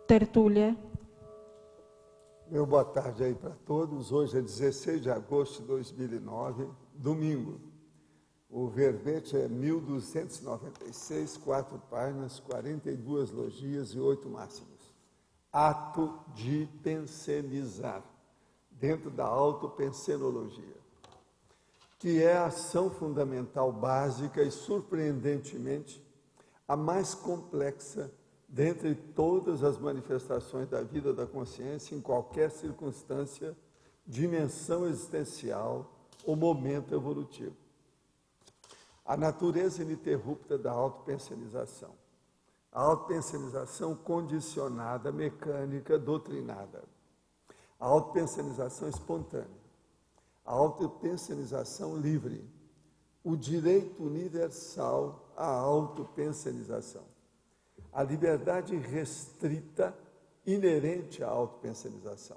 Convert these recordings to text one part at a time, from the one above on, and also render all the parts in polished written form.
tertúlia. Meu boa tarde aí para todos. Hoje é 16 de agosto de 2009, domingo. O verbete é 1296, 4 páginas, 42 logias e 8 máximos. Ato de pensenizar, dentro da autopensenologia, que é a ação fundamental básica e, surpreendentemente, a mais complexa dentre todas as manifestações da vida da consciência, em qualquer circunstância, dimensão existencial ou momento evolutivo. A natureza ininterrupta da autopensenização. A autopensenização condicionada, mecânica, doutrinada. A autopensenização espontânea. A autopensenização livre. O direito universal à autopensenização. A liberdade restrita inerente à autopensenização.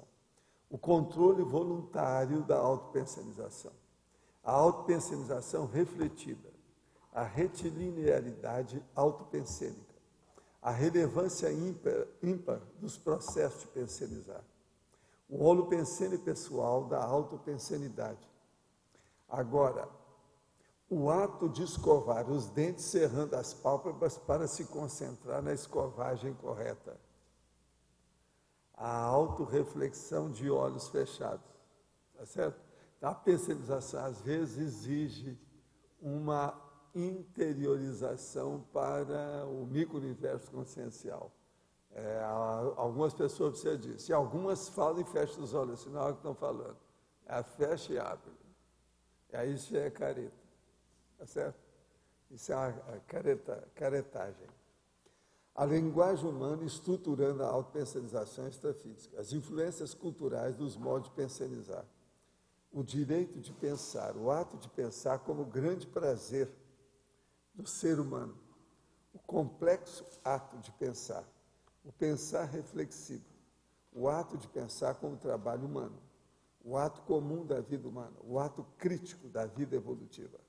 O controle voluntário da autopensenização. A autopensenização refletida. A retilinearidade autopensênica. A relevância ímpar dos processos de pensenizar. O holopensene pessoal da autopensenidade. Agora, o ato de escovar os dentes cerrando as pálpebras para se concentrar na escovagem correta. A autorreflexão de olhos fechados. Tá certo? A pensenização, às vezes, exige uma interiorização para o micro-universo consciencial. Algumas pessoas precisam disso. E algumas falam e fecham os olhos, assim, na hora que estão falando. Fecha e abre. Aí isso é careta. Tá certo? Isso é uma caretagem. A linguagem humana estruturando a autopensenização extrafísica. As influências culturais dos modos de pensenizar. O direito de pensar, o ato de pensar como grande prazer do ser humano. O complexo ato de pensar. O pensar reflexivo. O ato de pensar como trabalho humano. O ato comum da vida humana. O ato crítico da vida evolutiva.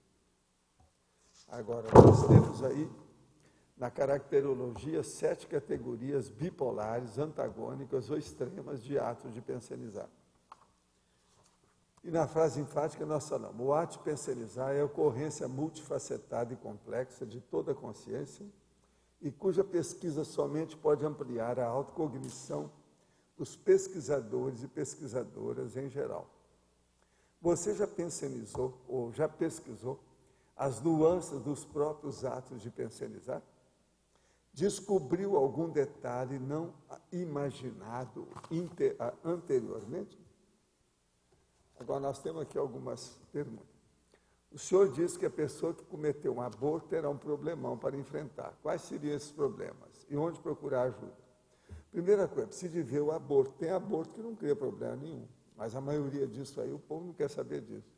Agora, nós temos aí, na caracterologia, 7 categorias bipolares, antagônicas ou extremas de atos de pensenizar. E na frase enfática nós falamos, o ato de pensenizar é a ocorrência multifacetada e complexa de toda a consciência e cuja pesquisa somente pode ampliar a autocognição dos pesquisadores e pesquisadoras em geral. Você já pensenizou ou já pesquisou as nuances dos próprios atos de pensenizar? Descobriu algum detalhe não imaginado anteriormente? Agora, nós temos aqui algumas perguntas. O senhor disse que a pessoa que cometeu um aborto terá um problemão para enfrentar. Quais seriam esses problemas? E onde procurar ajuda? Primeira coisa, precisa ver o aborto. Tem aborto que não cria problema nenhum, mas a maioria disso aí, o povo não quer saber disso.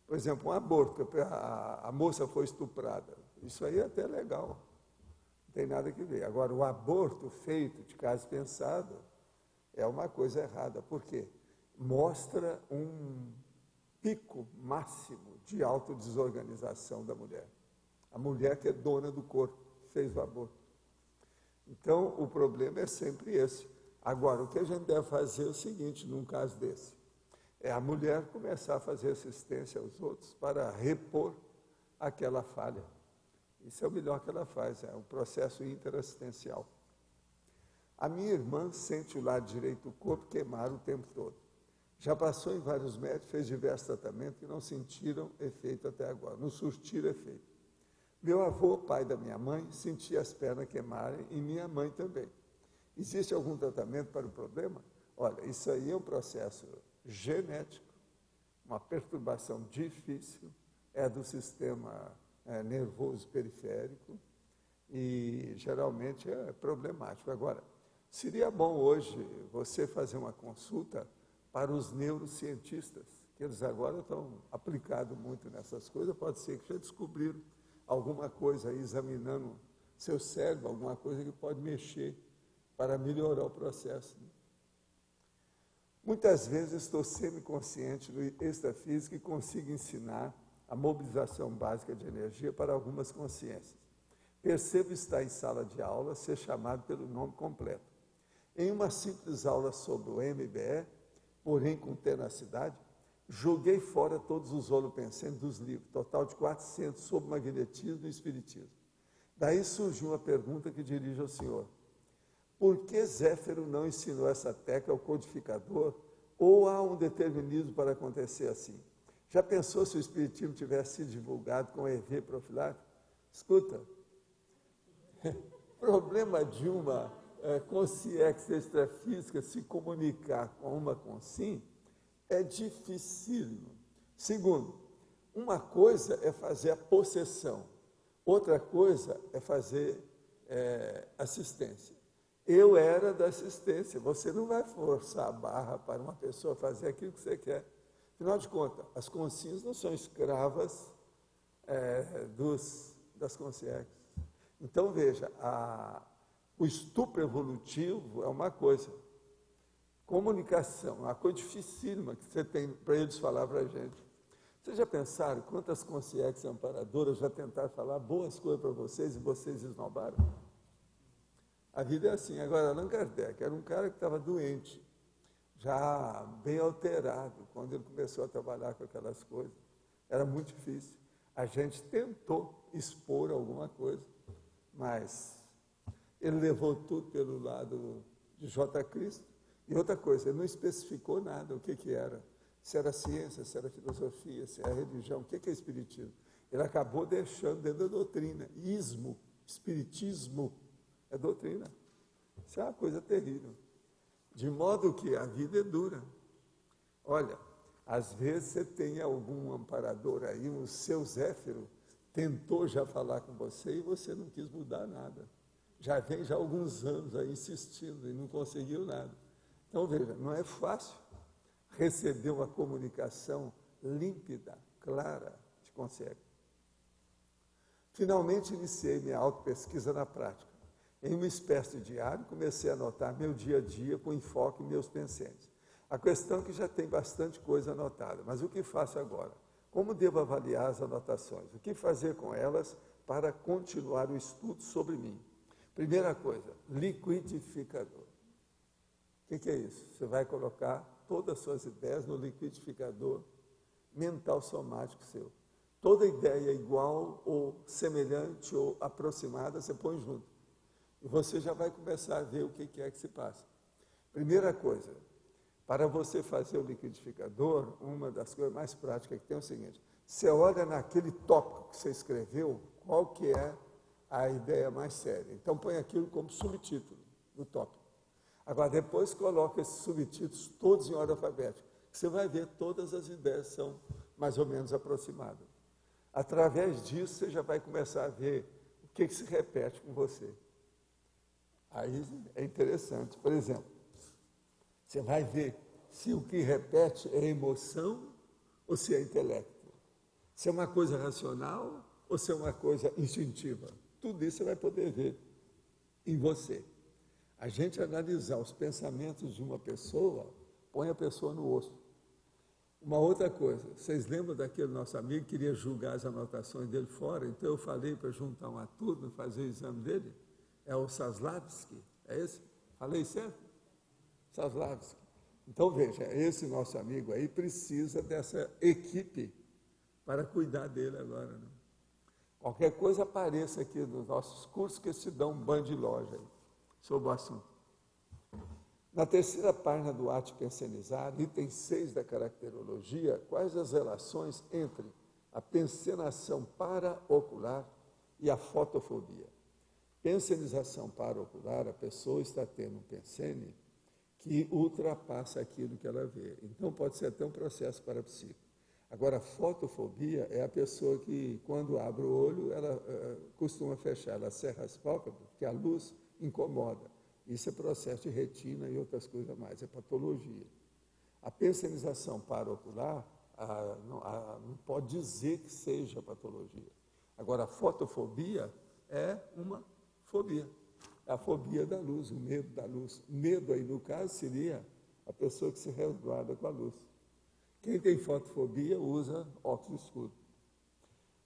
Por exemplo, um aborto, a moça foi estuprada. Isso aí é até legal. Não tem nada que ver. Agora, o aborto feito de caso pensado é uma coisa errada. Por quê? Mostra um pico máximo de autodesorganização da mulher. A mulher que é dona do corpo fez o aborto. Então, o problema é sempre esse. Agora, o que a gente deve fazer é o seguinte, num caso desse. É a mulher começar a fazer assistência aos outros para repor aquela falha. Isso é o melhor que ela faz, é um processo interassistencial. A minha irmã sente o lado direito do corpo queimar o tempo todo. Já passou em vários médicos, fez diversos tratamentos que não sentiram efeito até agora, não surtiram efeito. Meu avô, pai da minha mãe, sentia as pernas queimarem e minha mãe também. Existe algum tratamento para o problema? Olha, isso aí é um processo genético, uma perturbação difícil, é do sistema nervoso periférico e geralmente é problemático. Agora, seria bom hoje você fazer uma consulta para os neurocientistas, que eles agora estão aplicados muito nessas coisas, pode ser que já descobriram alguma coisa aí, examinando seu cérebro, alguma coisa que pode mexer para melhorar o processo. Muitas vezes estou semiconsciente do extrafísico e consigo ensinar a mobilização básica de energia para algumas consciências. Percebo estar em sala de aula, ser chamado pelo nome completo. Em uma simples aula sobre o MBE, porém com tenacidade, joguei fora todos os holopensantes dos livros, total de 400, sobre magnetismo e espiritismo. Daí surgiu uma pergunta que dirijo ao senhor. Por que Zéfiro não ensinou essa técnica ao codificador, ou há um determinismo para acontecer assim? Já pensou se o espiritismo tivesse sido divulgado com EV profilático? Escuta, problema de uma consciência extrafísica se comunicar com uma consim é dificílimo. Segundo, uma coisa é fazer a possessão, outra coisa é fazer assistência. Eu era da assistência, você não vai forçar a barra para uma pessoa fazer aquilo que você quer. Afinal de contas, as consciências não são escravas das consciências. Então, veja, o estupro evolutivo é uma coisa. Comunicação, uma coisa dificílima que você tem para eles falar para a gente. Vocês já pensaram quantas consciências amparadoras já tentaram falar boas coisas para vocês e vocês esnobaram? A vida é assim. Agora, Allan Kardec era um cara que estava doente, já bem alterado, quando ele começou a trabalhar com aquelas coisas. Era muito difícil. A gente tentou expor alguma coisa, mas ele levou tudo pelo lado de J. Cristo. E outra coisa, ele não especificou nada o que era. Se era ciência, se era filosofia, se era religião, o que é espiritismo. Ele acabou deixando dentro da doutrina. Ismo, espiritismo, é doutrina. Isso é uma coisa terrível. De modo que a vida é dura. Olha, às vezes você tem algum amparador aí, o seu Zéfiro, tentou já falar com você e você não quis mudar nada. Já vem já alguns anos aí insistindo e não conseguiu nada. Então, veja, não é fácil receber uma comunicação límpida, clara, de consciência. Finalmente, iniciei minha autopesquisa na prática. Em uma espécie de diário, comecei a anotar meu dia a dia com enfoque em meus pensamentos. A questão é que já tem bastante coisa anotada, mas o que faço agora? Como devo avaliar as anotações? O que fazer com elas para continuar o estudo sobre mim? Primeira coisa, liquidificador. O que é isso? Você vai colocar todas as suas ideias no liquidificador mental somático seu. Toda ideia igual ou semelhante ou aproximada, você põe junto. E você já vai começar a ver o que é que se passa. Primeira coisa, para você fazer o liquidificador, uma das coisas mais práticas que tem é o seguinte, você olha naquele tópico que você escreveu, qual que é a ideia mais séria. Então, põe aquilo como subtítulo do tópico. Agora, depois coloca esses subtítulos todos em ordem alfabética. Você vai ver todas as ideias são mais ou menos aproximadas. Através disso, você já vai começar a ver o que se repete com você. Aí é interessante. Por exemplo, você vai ver se o que repete é emoção ou se é intelecto. Se é uma coisa racional ou se é uma coisa instintiva. Tudo isso você vai poder ver em você. A gente analisar os pensamentos de uma pessoa, põe a pessoa no osso. Uma outra coisa, vocês lembram daquele nosso amigo que queria julgar as anotações dele fora? Então eu falei para juntar uma turma, fazer o exame dele. É o Saslavski, é esse? Falei certo? Saslavski. Então veja, esse nosso amigo aí precisa dessa equipe para cuidar dele agora. Né? Qualquer coisa apareça aqui nos nossos cursos que se dão um banho de loja aí, sobre o assunto. Na terceira página do Arte Pensenizar, item 6 da caracterologia, quais as relações entre a pensenação paraocular e a fotofobia? Pensenização paraocular, a pessoa está tendo um pensene que ultrapassa aquilo que ela vê. Então, pode ser até um processo parapsíquico. Agora, a fotofobia é a pessoa que, quando abre o olho, ela costuma fechar, ela cerra as pálpebras, porque a luz incomoda. Isso é processo de retina e outras coisas mais, é patologia. A pensenização paraocular não pode dizer que seja patologia. Agora, a fotofobia é uma fobia. É a fobia da luz, o medo da luz. Medo aí, no caso, seria a pessoa que se resguarda com a luz. Quem tem fotofobia usa óculos escuros.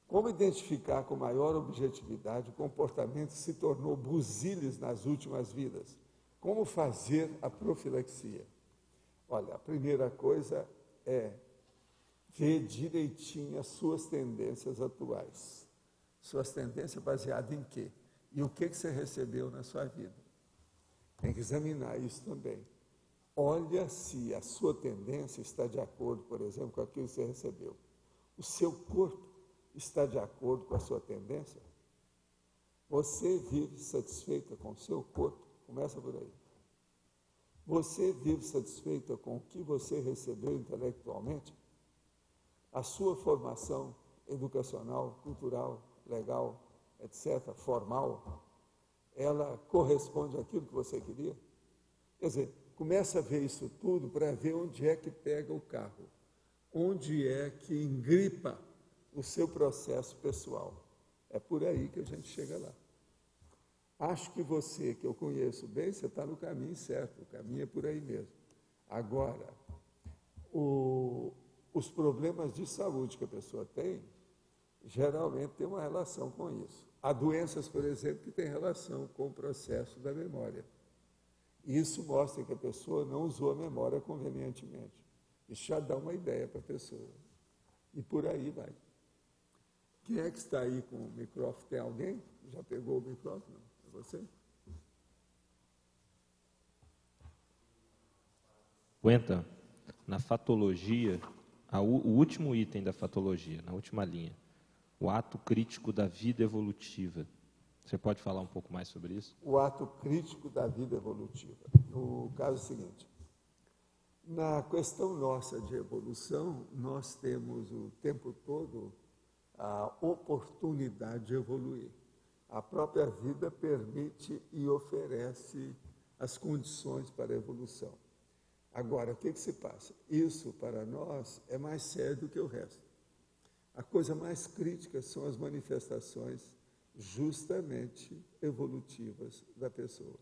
Como identificar com maior objetividade o comportamento que se tornou busilis nas últimas vidas? Como fazer a profilaxia? Olha, a primeira coisa é ver direitinho as suas tendências atuais. Suas tendências baseadas em quê? E o que você recebeu na sua vida? Tem que examinar isso também. Olha se a sua tendência está de acordo, por exemplo, com aquilo que você recebeu. O seu corpo está de acordo com a sua tendência? Você vive satisfeita com o seu corpo? Começa por aí. Você vive satisfeita com o que você recebeu intelectualmente? A sua formação educacional, cultural, legal, etc., formal, ela corresponde àquilo que você queria? Quer dizer, começa a ver isso tudo para ver onde é que pega o carro, onde é que engripa o seu processo pessoal. É por aí que a gente chega lá. Acho que você, que eu conheço bem, você está no caminho certo, o caminho é por aí mesmo. Agora, os problemas de saúde que a pessoa tem, geralmente tem uma relação com isso. Há doenças, por exemplo, que têm relação com o processo da memória. Isso mostra que a pessoa não usou a memória convenientemente. Isso já dá uma ideia para a pessoa. E por aí vai. Quem é que está aí com o microfone? Tem alguém? Já pegou o microfone? Não. É você? Aguenta, na fatologia, o último item da fatologia, na última linha, o ato crítico da vida evolutiva. Você pode falar um pouco mais sobre isso? O ato crítico da vida evolutiva. O caso é o seguinte, na questão nossa de evolução, nós temos o tempo todo a oportunidade de evoluir. A própria vida permite e oferece as condições para a evolução. Agora, o que se passa? Isso, para nós, é mais sério do que o resto. A coisa mais crítica são as manifestações justamente evolutivas da pessoa.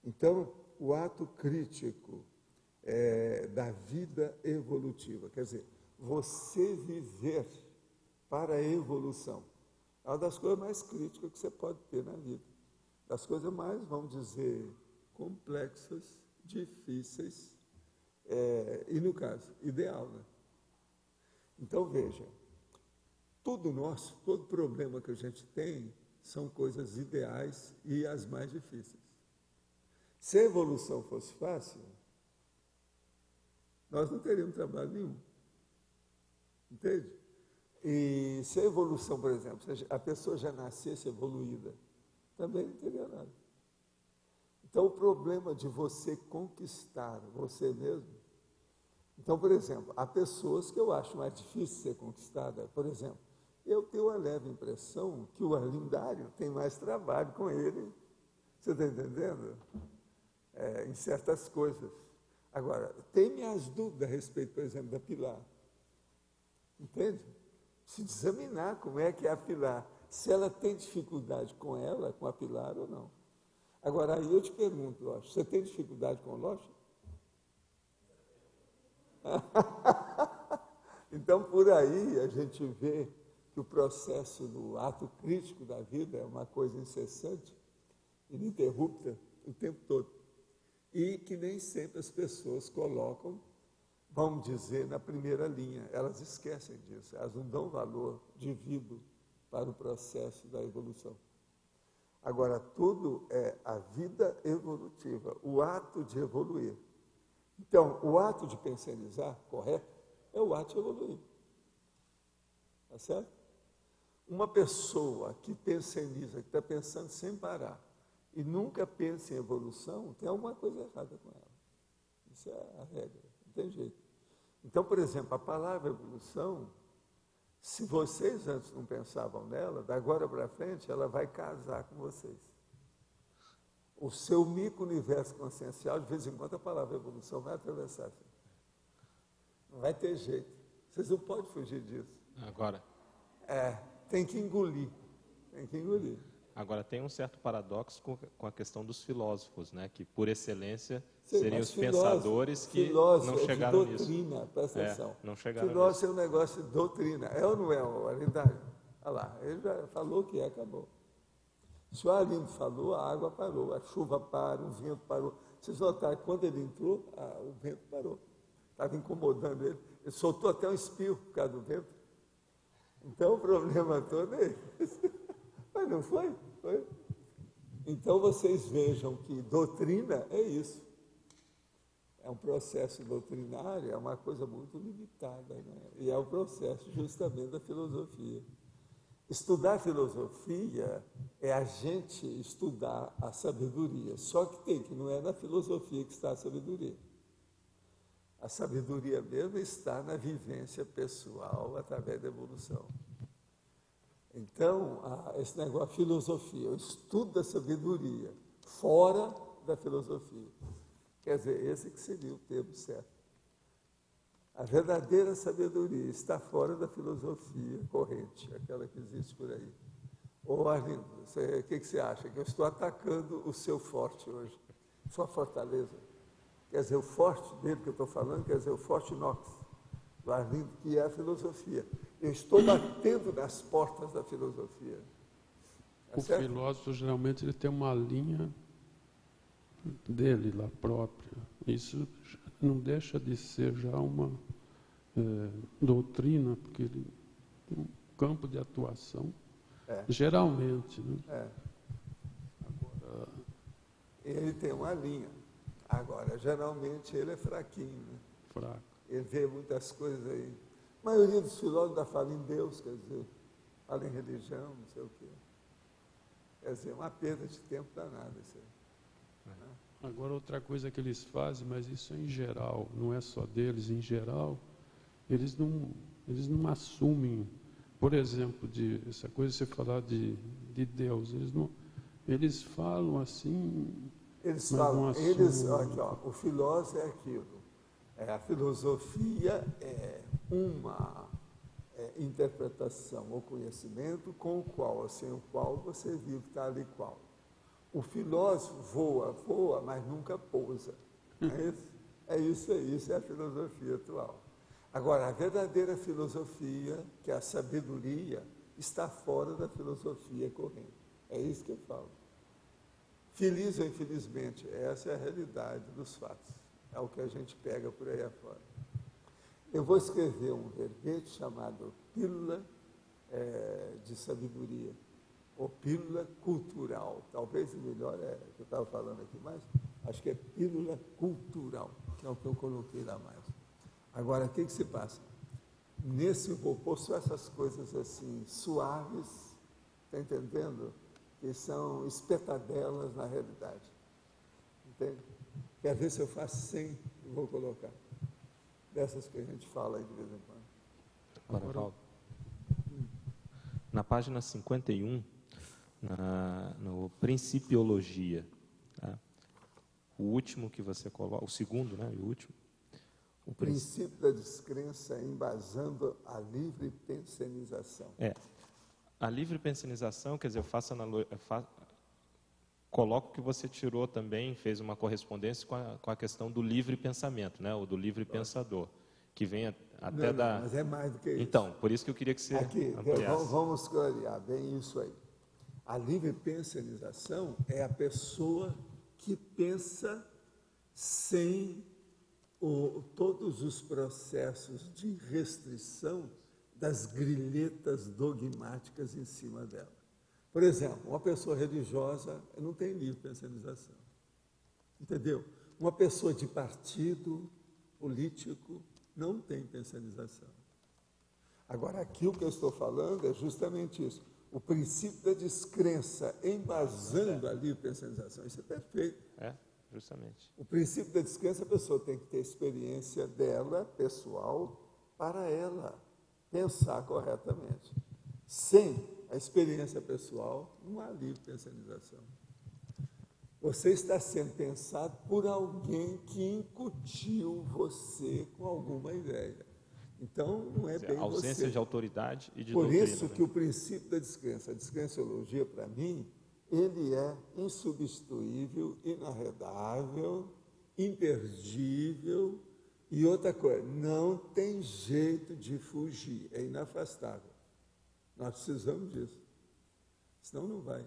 Então, o ato crítico da vida evolutiva, quer dizer, você viver para a evolução, é uma das coisas mais críticas que você pode ter na vida. Das coisas mais, vamos dizer, complexas, difíceis, e no caso, ideal, né? Então, veja, tudo nosso, todo problema que a gente tem são coisas ideais e as mais difíceis. Se a evolução fosse fácil, nós não teríamos trabalho nenhum. Entende? E se a evolução, por exemplo, se a pessoa já nascesse evoluída, também não teria nada. Então, o problema de você conquistar você mesmo. Então, por exemplo, há pessoas que eu acho mais difícil ser conquistada. Por exemplo, eu tenho a leve impressão que o Arlindário tem mais trabalho com ele, você está entendendo? Em certas coisas. Agora, tem minhas dúvidas a respeito, por exemplo, da Pilar. Entende? Se examinar como é que é a Pilar, se ela tem dificuldade com ela, com a Pilar ou não. Agora, aí eu te pergunto, Locha, você tem dificuldade com o Locha? Então, por aí, a gente vê que o processo do ato crítico da vida é uma coisa incessante, ininterrupta, o tempo todo. E que nem sempre as pessoas colocam, vamos dizer, na primeira linha. Elas esquecem disso, elas não dão valor devido para o processo da evolução. Agora, tudo é a vida evolutiva, o ato de evoluir. Então, o ato de pensionizar, correto, é o ato de evoluir. Tá certo? Uma pessoa que pensioniza, que está pensando sem parar, e nunca pensa em evolução, tem alguma coisa errada com ela. Isso é a regra, não tem jeito. Então, por exemplo, a palavra evolução, se vocês antes não pensavam nela, da agora para frente, ela vai casar com vocês. O seu micro-universo consciencial, de vez em quando, a palavra evolução vai atravessar. Assim. Não vai ter jeito. Vocês não podem fugir disso. Agora. Tem que engolir. Tem que engolir. Agora, tem um certo paradoxo com a questão dos filósofos, né? Que, por excelência, seriam os pensadores que não chegaram nisso. Filósofo presta atenção. Não chegaram filósofo nisso. É um negócio de doutrina. É ou não é, Arindário? Olha lá, ele já falou que acabou. Se o Arlindo falou, a água parou, a chuva para, o vento parou. Vocês notaram que quando ele entrou, o vento parou. Estava incomodando ele. Ele soltou até um espirro por causa do vento. Então o problema todo é esse. Mas não foi? Foi. Então vocês vejam que doutrina é isso. É um processo doutrinário, é uma coisa muito limitada, né? E é o processo justamente da filosofia. Estudar filosofia é a gente estudar a sabedoria, só que não é na filosofia que está a sabedoria. A sabedoria mesmo está na vivência pessoal através da evolução. Então, esse negócio, filosofia, o estudo da sabedoria, fora da filosofia. Quer dizer, esse que seria o termo certo. A verdadeira sabedoria está fora da filosofia corrente, aquela que existe por aí. Ô, Arlindo, o que você acha? Que eu estou atacando o seu forte hoje, sua fortaleza. Quer dizer, o forte dele que eu estou falando, quer dizer, o forte Knox, do Arlindo, que é a filosofia. Eu estou batendo nas portas da filosofia. O filósofo, geralmente, ele tem uma linha dele lá própria. Isso não deixa de ser já uma doutrina, porque ele tem um campo de atuação, geralmente. Né? Agora, ele tem uma linha. Agora, geralmente, ele é fraquinho. Né? Fraco. Ele vê muitas coisas aí. A maioria dos filósofos ainda fala em Deus, quer dizer, fala em religião, não sei o quê. Quer dizer, uma perda de tempo danada isso aí. Agora, outra coisa que eles fazem, mas isso é em geral, não é só deles, em geral, eles não assumem, por exemplo, essa coisa de você falar de Deus, eles falam assim. Eles falam, aqui, ó, o filósofo é aquilo. A filosofia é uma interpretação ou conhecimento com o qual, sem o qual você vive tal e qual. O filósofo voa, mas nunca pousa. É isso aí, isso é a filosofia atual. Agora, a verdadeira filosofia, que é a sabedoria, está fora da filosofia corrente. É isso que eu falo. Feliz ou infelizmente, essa é a realidade dos fatos. É o que a gente pega por aí afora. Eu vou escrever um verbete chamado Pílula de Sabedoria, ou Pílula Cultural. Talvez o melhor que eu estava falando aqui, mas acho que é Pílula Cultural, que é o que eu coloquei lá mais. Agora, o que se passa? Nesse eu vou pôr só essas coisas assim, suaves, está entendendo? Que são espetadelas na realidade. Entende? Quer ver se eu faço 100 e vou colocar. Dessas que a gente fala aí de vez em quando. Agora, Valdo. Na página 51, no Principiologia, tá? O último que você coloca, o segundo, né? O último. O princípio da descrença embasando a livre pensionização. A livre pensionização, quer dizer, coloco que você tirou também, fez uma correspondência com a questão do livre pensamento, né? Ou do livre pensador, que vem até da... Mas é mais do que isso. Então, por isso que eu queria que você ampliasse. Vamos clarear bem isso aí. A livre pensionização é a pessoa que pensa sem todos os processos de restrição das grilhetas dogmáticas em cima dela. Por exemplo, uma pessoa religiosa não tem livre pensionização. Entendeu? Uma pessoa de partido político não tem pensionização. Agora, aqui o que eu estou falando é justamente isso. O princípio da descrença embasando a livre pensionização. Isso é perfeito. Justamente. O princípio da descrença, a pessoa tem que ter experiência dela, pessoal, para ela pensar corretamente. Sem a experiência pessoal, não há livre pensionização. Você está sendo pensado por alguém que incutiu você com alguma ideia. Então, não é bem você. Ausência de autoridade e de doutrina. Por isso que né? o princípio da descrença, a descrenciologia, para mim, ele é insubstituível, inarredável, imperdível. E outra coisa, não tem jeito de fugir, é inafastável. Nós precisamos disso, senão não vai.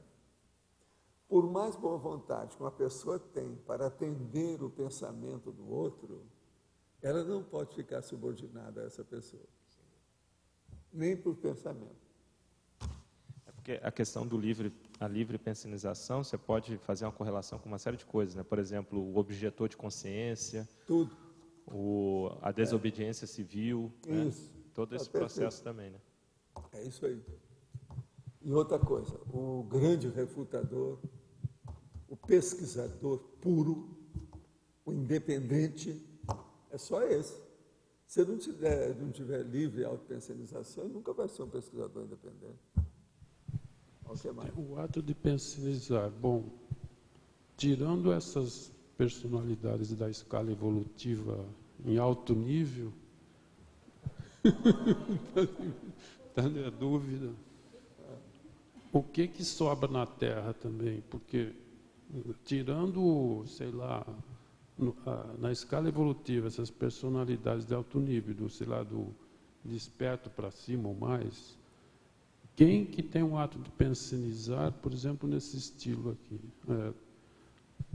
por mais boa vontade que uma pessoa tem para atender o pensamento do outro, ela não pode ficar subordinada a essa pessoa, nem por pensamento. É porque a questão do a livre pensionização, você pode fazer uma correlação com uma série de coisas, né? Por exemplo, o objetor de consciência, Tudo. a desobediência civil, Isso. né? Todo esse processo também, né? É isso aí. E outra coisa, o grande refutador, o pesquisador puro, o independente, é só esse. Se não tiver livre autopensionização, nunca vai ser um pesquisador independente. O ato de pensionizar, bom, tirando essas personalidades da escala evolutiva em alto nível, está na dúvida. O que sobra na Terra também? Porque, tirando, sei lá, na escala evolutiva, essas personalidades de alto nível, sei lá, do desperto para cima ou mais, quem que tem um ato de pensionizar, por exemplo, nesse estilo aqui?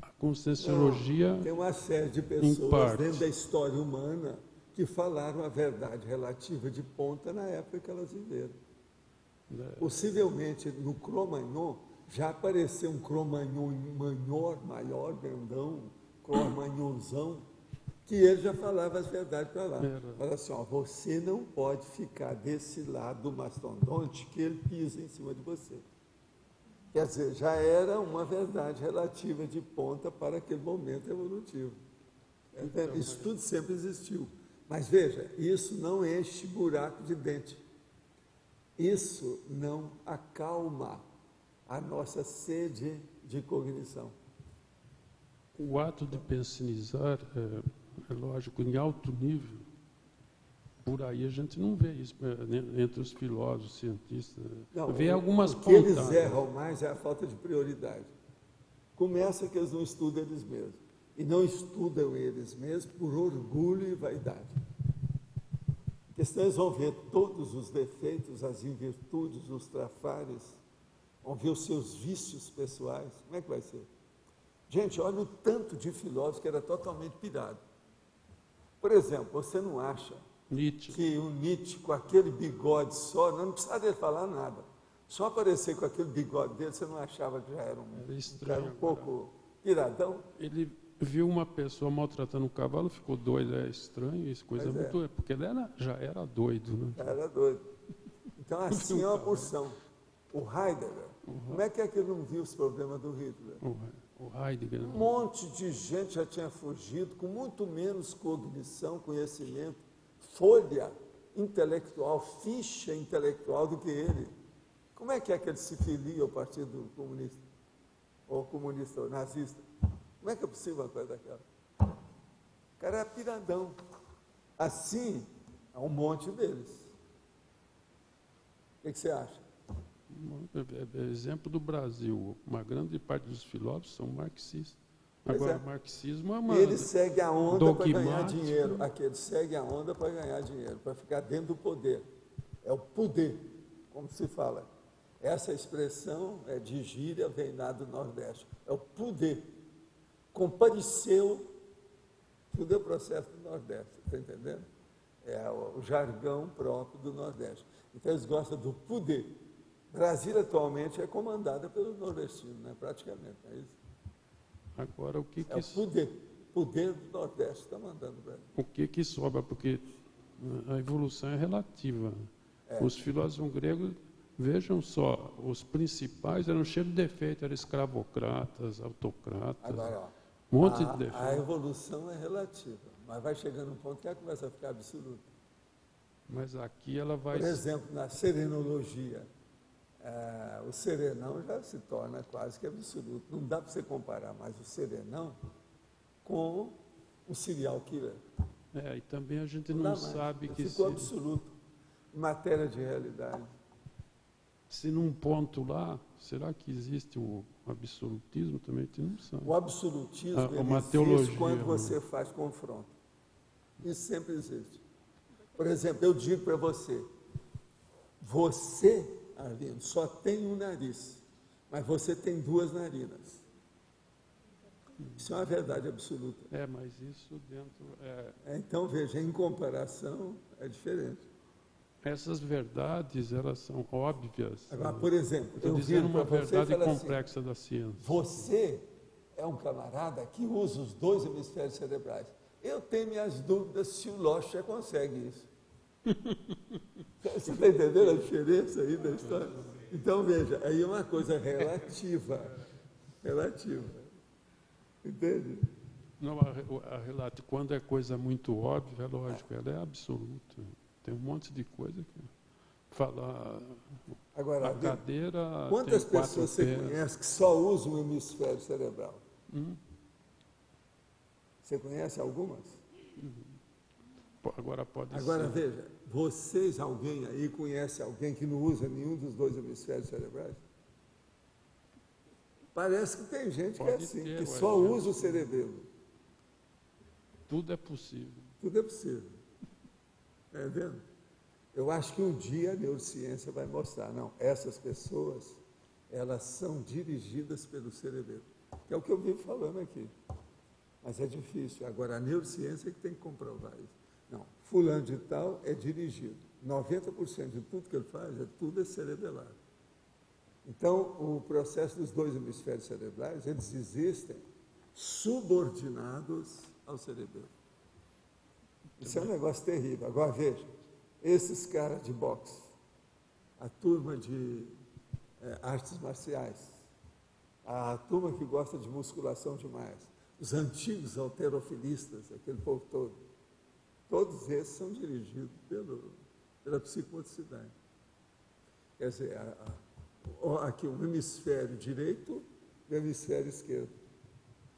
A conscienciologia... Não, tem uma série de pessoas dentro da história humana que falaram a verdade relativa de ponta na época que elas viveram. Possivelmente, no Cro-Magnon, já apareceu um Cro-Magnon maior, grandão, Cro-Magnonzão, que ele já falava as verdades para lá. Fala assim, ó, você não pode ficar desse lado do mastodonte que ele pisa em cima de você. Quer dizer, já era uma verdade relativa de ponta para aquele momento evolutivo. Então, isso tudo sempre existiu. Mas veja, isso não enche buraco de dente. Isso não acalma a nossa sede de cognição. O ato de pensionizar, é lógico, em alto nível, por aí a gente não vê isso entre os filósofos, cientistas. Não, vê algumas o que eles erram mais é a falta de prioridade. Começa que eles não estudam eles mesmos. E não estudam eles mesmos por orgulho e vaidade. Porque senão eles vão ver todos os defeitos, as invirtudes, os trafares, vão ver os seus vícios pessoais. Como é que vai ser? Gente, olha o tanto de filósofo que era totalmente pirado. Por exemplo, você não acha Nietzsche. Que o Nietzsche, com aquele bigode só, não precisava dele falar nada. Só aparecer com aquele bigode dele, você não achava que já era um pouco piradão? Ele viu uma pessoa maltratando um cavalo, ficou doido, é estranho, isso, coisa muito... Porque ele já era doido, né? Era doido. Então, assim é uma porção. O Heidegger, como é que ele não viu os problemas do Hitler? O Heidegger. Um monte de gente já tinha fugido, com muito menos cognição, conhecimento, folha intelectual, ficha intelectual do que ele. Como é que ele se filia ao Partido Comunista? Ou comunista, ou nazista? Como é que é possível uma coisa daquela? O cara era piradão. Assim, há um monte deles. O que você acha? Exemplo do Brasil, uma grande parte dos filósofos são marxistas. Agora, o marxismo é uma... Ele segue a onda para ganhar dinheiro. Aquele segue a onda para ganhar dinheiro, para ficar dentro do poder. É o poder, como se fala. Essa expressão é de gíria, vem lá do Nordeste. É o poder. Compareceu, tudo é o processo do Nordeste, está entendendo? É o jargão próprio do Nordeste. Então, eles gostam do poder. Brasília, atualmente, é comandada pelo nordestino, né? Praticamente, é isso? Agora, o que é o poder do Nordeste está mandando o Brasil. O que sobra? Porque a evolução é relativa. Os filósofos gregos, vejam só, os principais eram cheios de defeitos, eram escravocratas, autocratas, agora, um monte de defeitos. A evolução é relativa, mas vai chegando um ponto que ela começa a ficar absoluta. Mas aqui ela vai... Por exemplo, na serenologia, o serenão já se torna quase que absoluto. Não dá para você comparar mais o serenão com o serial killer. E também a gente não sabe que... Ficou absoluto, em matéria de realidade. Se num ponto lá, será que existe o absolutismo também? A gente não sabe. O absolutismo existe quando você faz confronto. Isso sempre existe. Por exemplo, eu digo para você, Arlindo, só tem um nariz. mas você tem duas narinas. Isso é uma verdade absoluta. Mas isso dentro... Então, veja, em comparação, é diferente. Essas verdades, elas são óbvias. Agora, por exemplo, Estou eu dizendo viro uma para você e verdade falo complexa da ciência. você é um camarada que usa os dois hemisférios cerebrais. Eu tenho minhas dúvidas se o Locher consegue isso. Você está entendendo a diferença aí da história? Então, veja, aí é uma coisa relativa. Entende? Não, quando é coisa muito óbvia, é lógico, ela é absoluta. Tem um monte de coisa que falar. Agora, a cadeira. Quantas tem 4 pessoas você pés. conhece que só usam um hemisfério cerebral? Você conhece algumas? Agora pode Agora ser. veja, vocês, alguém aí conhece alguém que não usa nenhum dos dois hemisférios cerebrais? Parece que tem gente que é Pode assim, ter, que ué, só usa o cerebelo. Tudo é possível. Tudo é possível. Está vendo? Eu acho que um dia a neurociência vai mostrar, não, essas pessoas, elas são dirigidas pelo cerebelo, que é o que eu vivo falando aqui. Mas é difícil. Agora, a neurociência é que tem que comprovar isso. Não, fulano de tal é dirigido. 90% de tudo que ele faz, tudo é cerebelado. Então, o processo dos dois hemisférios cerebrais, eles existem subordinados ao cerebelo. Isso é um negócio terrível. Agora, veja, esses caras de boxe, a turma de artes marciais, a turma que gosta de musculação demais, os antigos halterofilistas, aquele povo todo, todos esses são dirigidos pela psicomotricidade. Quer dizer, aqui um hemisfério direito e o hemisfério esquerdo.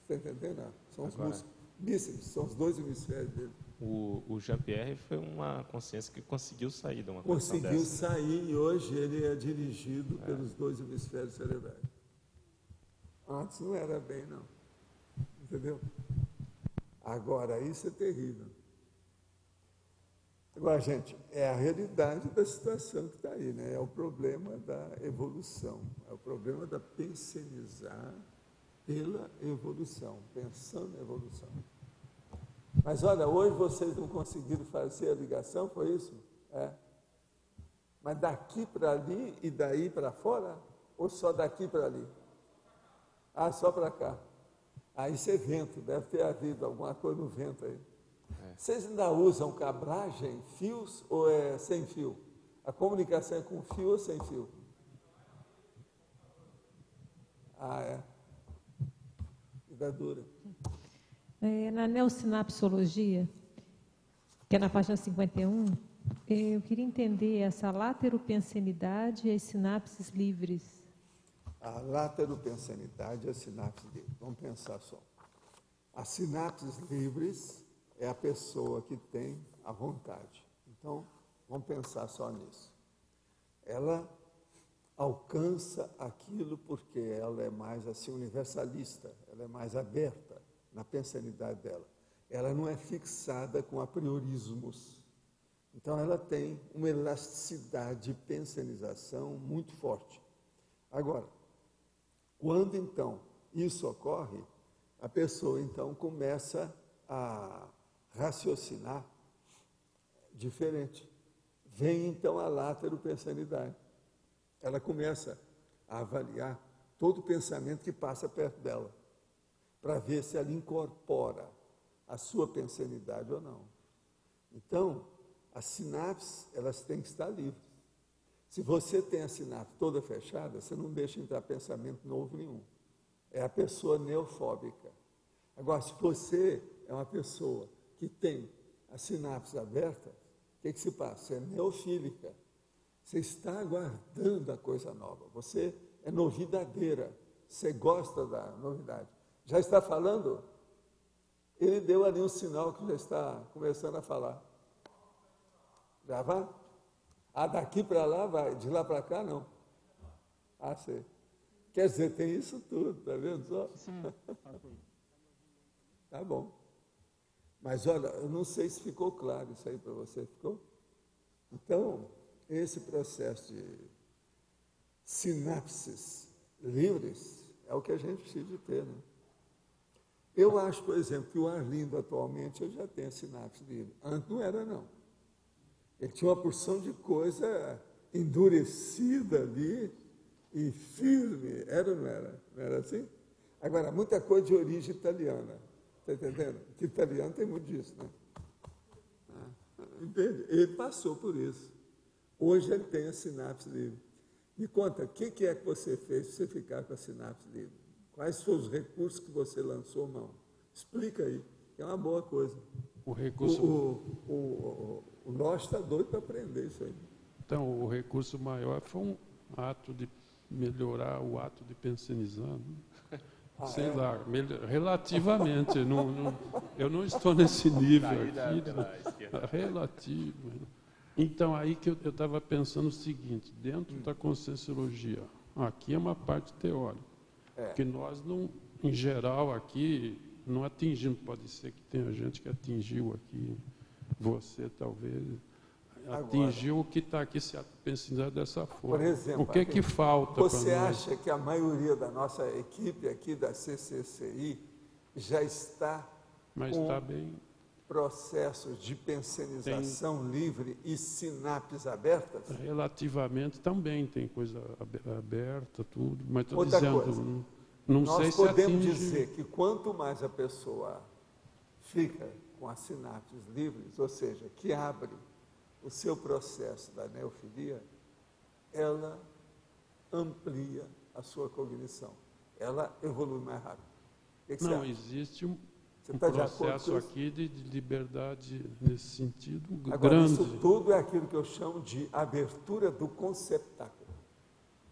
Você está entendendo? Não. São os músculos bíceps, são os dois hemisférios dele. O Jean-Pierre foi uma consciência que conseguiu sair de uma condição Conseguiu dessa. sair e hoje ele é dirigido pelos dois hemisférios cerebrais. Antes não era bem, não. Entendeu? Agora, isso é terrível. Agora, gente, é a realidade da situação que está aí, né? É o problema da evolução, é o problema da pensionizar pela evolução, pensando na evolução. Mas olha, hoje vocês não conseguiram fazer a ligação, foi isso? Mas daqui para ali e daí para fora? Ou só daqui para ali? Só para cá. Isso é vento, deve ter havido alguma coisa no vento aí. Vocês ainda usam cabragem, fios ou é sem fio? A comunicação é com fio ou sem fio? Vida dura. Na neosinapsologia, que é na página 51, eu queria entender essa lateropensenidade e as sinapses livres. A lateropensenidade e as sinapses livres. Vamos pensar só. As sinapses livres é a pessoa que tem a vontade. Então, vamos pensar só nisso. Ela alcança aquilo porque ela é mais assim universalista, ela é mais aberta na pensanidade dela. Ela não é fixada com apriorismos. Então, ela tem uma elasticidade de pensanização muito forte. Agora, quando então isso ocorre, a pessoa então começa a raciocinar diferente. Vem então a lateropensanidade. Ela começa a avaliar todo o pensamento que passa perto dela, para ver se ela incorpora a sua pensanidade ou não. Então, as sinapses, elas têm que estar livres. Se você tem a sinapse toda fechada, você não deixa entrar pensamento novo nenhum. É a pessoa neofóbica. Agora, se você é uma pessoa que tem a sinapse aberta, o que se passa? Você é neofílica. Você está aguardando a coisa nova. Você é novidadeira. Você gosta da novidade. Já está falando? Ele deu ali um sinal que já está começando a falar. Já vai? Daqui para lá vai, de lá para cá não. Sei. Quer dizer, tem isso tudo, tá vendo só? Tá bom. Mas olha, eu não sei se ficou claro isso aí para você, ficou? Então, esse processo de sinapses livres é o que a gente precisa de ter, né? Eu acho, por exemplo, que o Arlindo atualmente ele já tem a sinapse livre. Antes não era, não. Ele tinha uma porção de coisa endurecida ali e firme. Era ou não era? Não era assim? Agora, muita coisa de origem italiana. Está entendendo? Porque italiano tem muito disso, né? Entende? Ele passou por isso. Hoje ele tem a sinapse livre. Me conta, o que é que você fez para você ficar com a sinapse livre? Quais foram os recursos que você lançou mão? Explica aí, que é uma boa coisa. O recurso... O Lógico está doido para aprender isso aí. Então, o recurso maior foi um ato de melhorar o ato de pensionizar. Né? Sei lá, relativamente. Eu não estou nesse nível aqui. Relativo. Então, aí que eu estava pensando o seguinte, dentro da Conscienciologia, aqui é uma parte teórica, que nós não, em geral, aqui, não atingimos, pode ser que tenha gente que atingiu aqui, você talvez, atingiu o que está aqui se pensando dessa forma. Por exemplo, o que é que falta para nós? Você acha que a maioria da nossa equipe aqui da CCCI já está com bem... processos de pensionização livre e sinapses abertas? Relativamente também tem coisa aberta, tudo, mas estou Outra dizendo, coisa, não sei nós se podemos atinge... dizer que quanto mais a pessoa fica com as sinapses livres, ou seja, que abre o seu processo da neofilia, ela amplia a sua cognição, ela evolui mais rápido. O que não, você acha? existe um tá processo aqui de liberdade nesse sentido Agora, grande. isso tudo é aquilo que eu chamo de abertura do conceptáculo.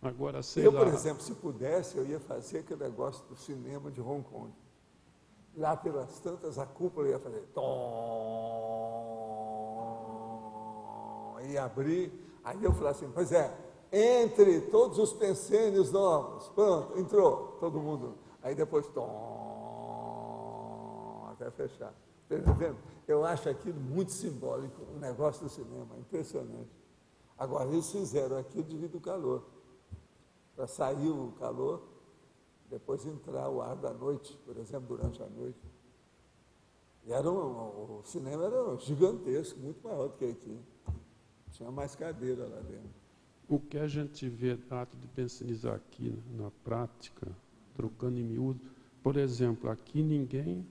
Agora, sei Eu, lá, por exemplo, se pudesse, eu ia fazer aquele negócio do cinema de Hong Kong. Lá pelas tantas, a cúpula ia fazer tom, ia abrir. Aí eu falei assim, pois é, entre todos os pensênios novos, pronto, entrou todo mundo. Aí depois tom, até fechar. Está entendendo? Eu acho aquilo muito simbólico, o negócio do cinema, impressionante. Agora, eles fizeram aquilo devido ao calor. Para sair o calor, depois entrar o ar da noite, por exemplo, durante a noite. E o cinema era gigantesco, muito maior do que aqui. Tinha mais cadeira lá dentro. o que a gente vê ato de pensionizar aqui na prática, trocando em miúdo, por exemplo, aqui ninguém...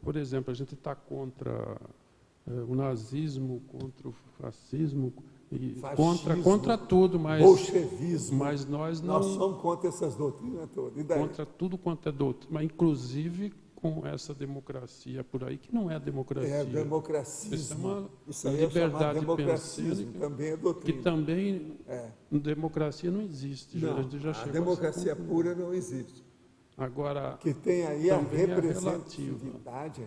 por exemplo, a gente está contra o nazismo, contra o fascismo, e Fascismo, contra tudo, mas bolchevismo, mas nós não nós somos contra essas doutrinas todas. E daí? contra tudo quanto é doutrina, mas inclusive com essa democracia por aí que não é democracia. É democracismo. Isso é uma Isso aí liberdade é democracismo, pensênica, também é doutrina. que também democracia não existe. Não, a gente já a chegou democracia essa conclusão. pura não existe. Agora, Que tem aí a também é representatividade,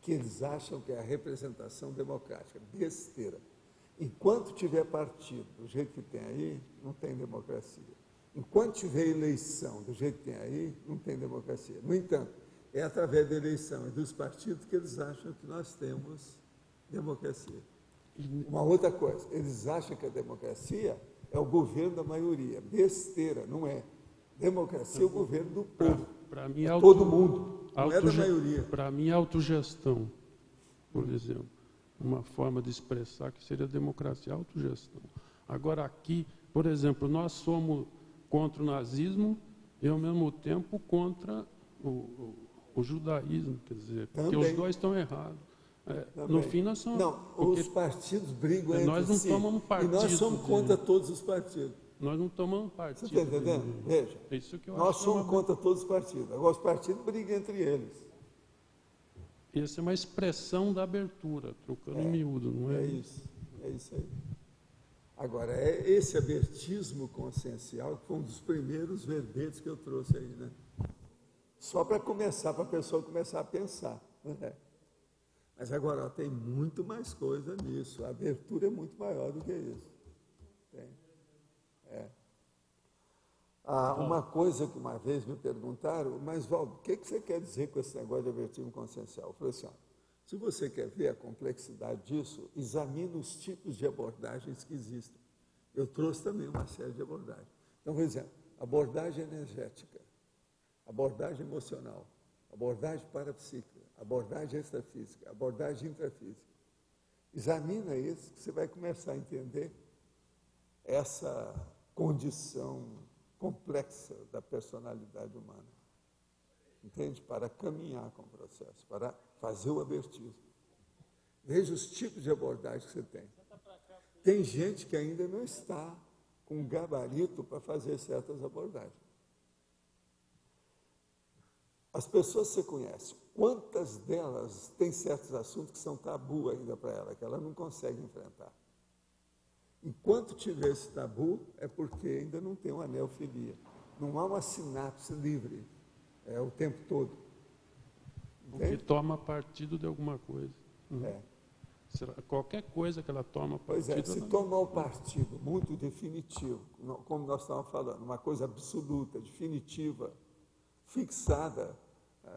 que eles acham que é a representação democrática. Besteira. Enquanto tiver partido do jeito que tem aí, não tem democracia. Enquanto tiver eleição do jeito que tem aí, não tem democracia. No entanto, é através da eleição e dos partidos que eles acham que nós temos democracia. Uma outra coisa, eles acham que a democracia é o governo da maioria. Besteira, não é. Democracia é o governo do povo. para mim, Todo mundo, não é da maioria. Para mim, autogestão, por exemplo, uma forma de expressar que seria democracia, autogestão. Agora, aqui, por exemplo, nós somos contra o nazismo e, ao mesmo tempo, contra o judaísmo, quer dizer, porque Também. os dois estão errados. No fim, nós somos... Não, porque os partidos brigam entre nós não si. tomamos partido E nós somos de- contra todos os partidos. nós não tomamos partido. Você está entendendo? Veja, É isso que eu nós acho que é uma somos contra todos os partidos. Agora, os partidos brigam entre eles. Essa é uma expressão da abertura, trocando em miúdo, não é? É isso aí. Agora, é esse abertismo consciencial que foi um dos primeiros verbetes que eu trouxe aí, né? Só para começar, para a pessoa começar a pensar. Né? Mas agora, ó, tem muito mais coisa nisso. A abertura é muito maior do que isso. Tem. Uma coisa que uma vez me perguntaram, mas, Valdo, o que você quer dizer com esse negócio de abertismo consciencial? Eu falei assim, ó, se você quer ver a complexidade disso, examine os tipos de abordagens que existem. Eu trouxe também uma série de abordagens. Então, por exemplo, abordagem energética, abordagem emocional, abordagem parapsíquica, abordagem extrafísica, abordagem intrafísica. Examina isso, que você vai começar a entender essa condição complexa da personalidade humana. Entende? Para caminhar com o processo, para fazer o abertismo. Veja os tipos de abordagem que você tem. Tem gente que ainda não está com gabarito para fazer certas abordagens. As pessoas que você conhece, quantas delas têm certos assuntos que são tabu ainda para ela, que ela não consegue enfrentar? Enquanto tiver esse tabu, é porque ainda não tem uma neofilia. Não há uma sinapse livre o tempo todo. Porque toma partido de alguma coisa. É. Qualquer coisa que ela toma partido... Pois é, se tomar o partido muito definitivo, como nós estávamos falando, uma coisa absoluta, definitiva, fixada,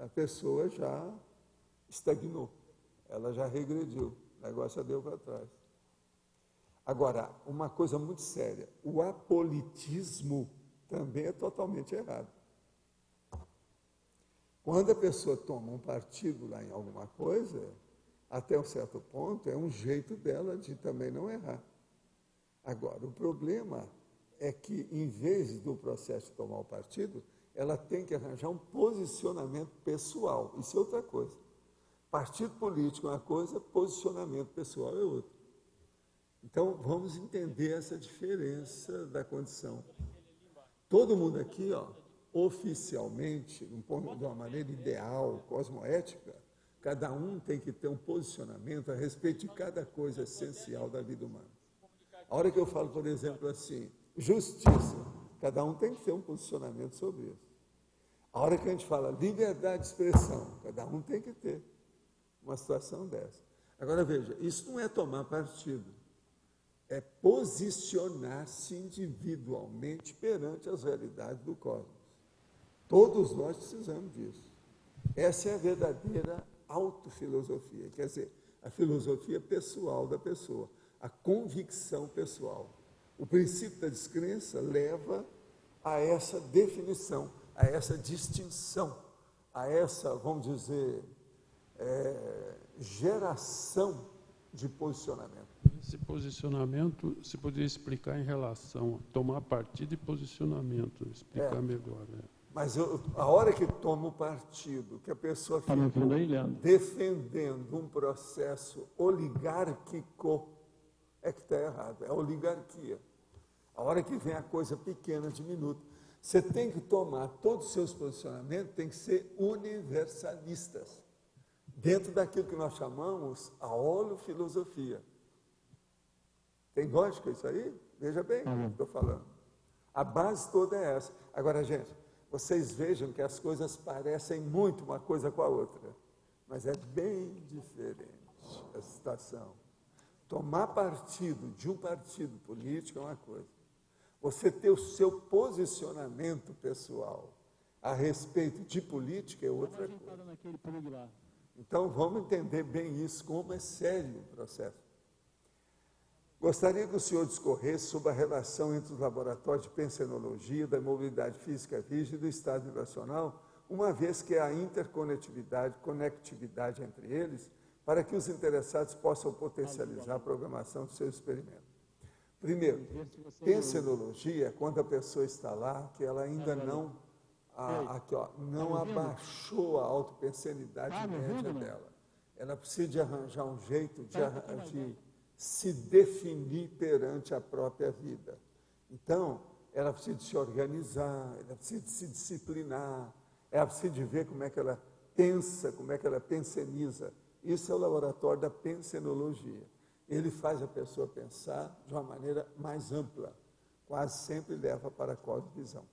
a pessoa já estagnou, ela já regrediu, o negócio já deu para trás. Agora, uma coisa muito séria, o apolitismo também é totalmente errado. Quando a pessoa toma um partido lá em alguma coisa, até um certo ponto, é um jeito dela de também não errar. Agora, o problema é que, em vez do processo de tomar o partido, ela tem que arranjar um posicionamento pessoal. Isso é outra coisa. Partido político é uma coisa, posicionamento pessoal é outra. Então, vamos entender essa diferença da condição. Todo mundo aqui, oficialmente, de uma maneira ideal, cosmoética, cada um tem que ter um posicionamento a respeito de cada coisa essencial da vida humana. A hora que eu falo, por exemplo, assim, justiça, cada um tem que ter um posicionamento sobre isso. A hora que a gente fala liberdade de expressão, cada um tem que ter uma situação dessa. Agora, veja, isso não é tomar partido, é posicionar-se individualmente perante as realidades do cosmos. Todos nós precisamos disso. Essa é a verdadeira autofilosofia, quer dizer, a filosofia pessoal da pessoa, a convicção pessoal. O princípio da descrença leva a essa definição, a essa distinção, a essa, vamos dizer, geração de posicionamento. Esse posicionamento, se poderia explicar em relação a tomar partido e posicionamento, explicar melhor. Mas a hora que toma o partido, que a pessoa fica defendendo um processo oligárquico, é que está errado, é a oligarquia. A hora que vem a coisa pequena, diminuta, você tem que tomar todos os seus posicionamentos, tem que ser universalistas, dentro daquilo que nós chamamos a holofilosofia. Tem lógica isso aí? Veja bem o que estou falando. A base toda é essa. Agora, gente, vocês vejam que as coisas parecem muito uma coisa com a outra, mas é bem diferente a situação. Tomar partido de um partido político é uma coisa. Você ter o seu posicionamento pessoal a respeito de política é outra coisa. Então, vamos entender bem isso, como é sério o processo. Gostaria que o senhor discorresse sobre a relação entre os laboratórios de pensenologia, da mobilidade física rígida e do estado vibracional, uma vez que há conectividade entre eles, para que os interessados possam potencializar a programação dos seus experimentos. Primeiro, pensenologia é quando a pessoa está lá, que ela ainda não abaixou a autopensenidade média dela. Ela precisa de arranjar um jeito de se definir perante a própria vida. Então, ela precisa de se organizar, ela precisa de se disciplinar, ela precisa de ver como é que ela pensa, como é que ela penseniza. Isso é o laboratório da pensenologia. Ele faz a pessoa pensar de uma maneira mais ampla, quase sempre leva para a cosmovisão.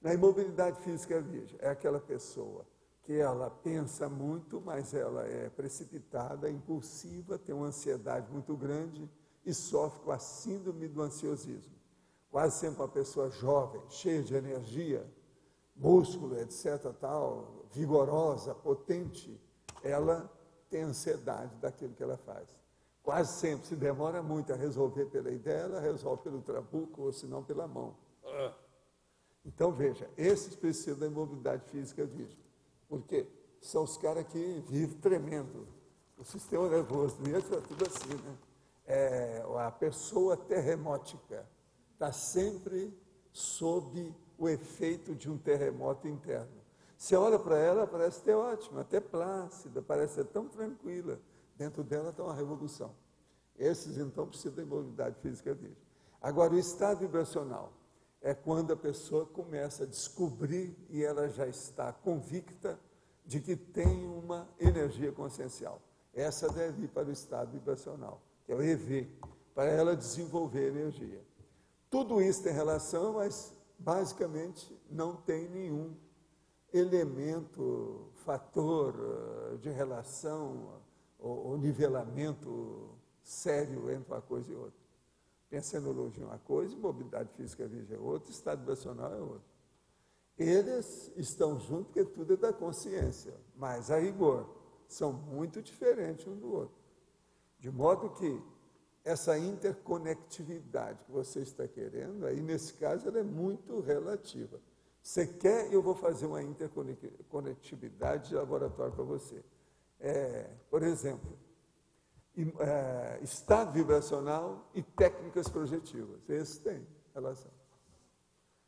Na imobilidade física rígida, é aquela pessoa que ela pensa muito, mas ela é precipitada, impulsiva, tem uma ansiedade muito grande e sofre com a síndrome do ansiosismo. Quase sempre uma pessoa jovem, cheia de energia, músculo, etc., tal, vigorosa, potente, ela tem ansiedade daquilo que ela faz. Quase sempre, se demora muito a resolver pela ideia, ela resolve pelo trabuco ou se não pela mão. Então, veja, esses precisam da imobilidade física virgem. Por quê? São os caras que vivem tremendo. O sistema nervoso deles é tudo assim, né? A pessoa terremótica está sempre sob o efeito de um terremoto interno. Você olha para ela, parece ter ótima, até plácida, parece ser tão tranquila. Dentro dela está uma revolução. Esses, então, precisam da imobilidade física virgem. Agora, o estado vibracional é quando a pessoa começa a descobrir e ela já está convicta de que tem uma energia consciencial. Essa deve ir para o estado vibracional, que é o EV, para ela desenvolver energia. Tudo isso tem relação, mas basicamente não tem nenhum elemento, fator de relação ou nivelamento sério entre uma coisa e outra. Pensenologia é uma coisa, mobilidade física virgem é outra, estado vibracional é outra. Eles estão juntos porque tudo é da consciência, mas a rigor são muito diferentes um do outro. De modo que essa interconectividade que você está querendo, aí nesse caso ela é muito relativa. Você quer, eu vou fazer uma interconectividade de laboratório para você. Por exemplo, estado vibracional e técnicas projetivas. Esses têm relação.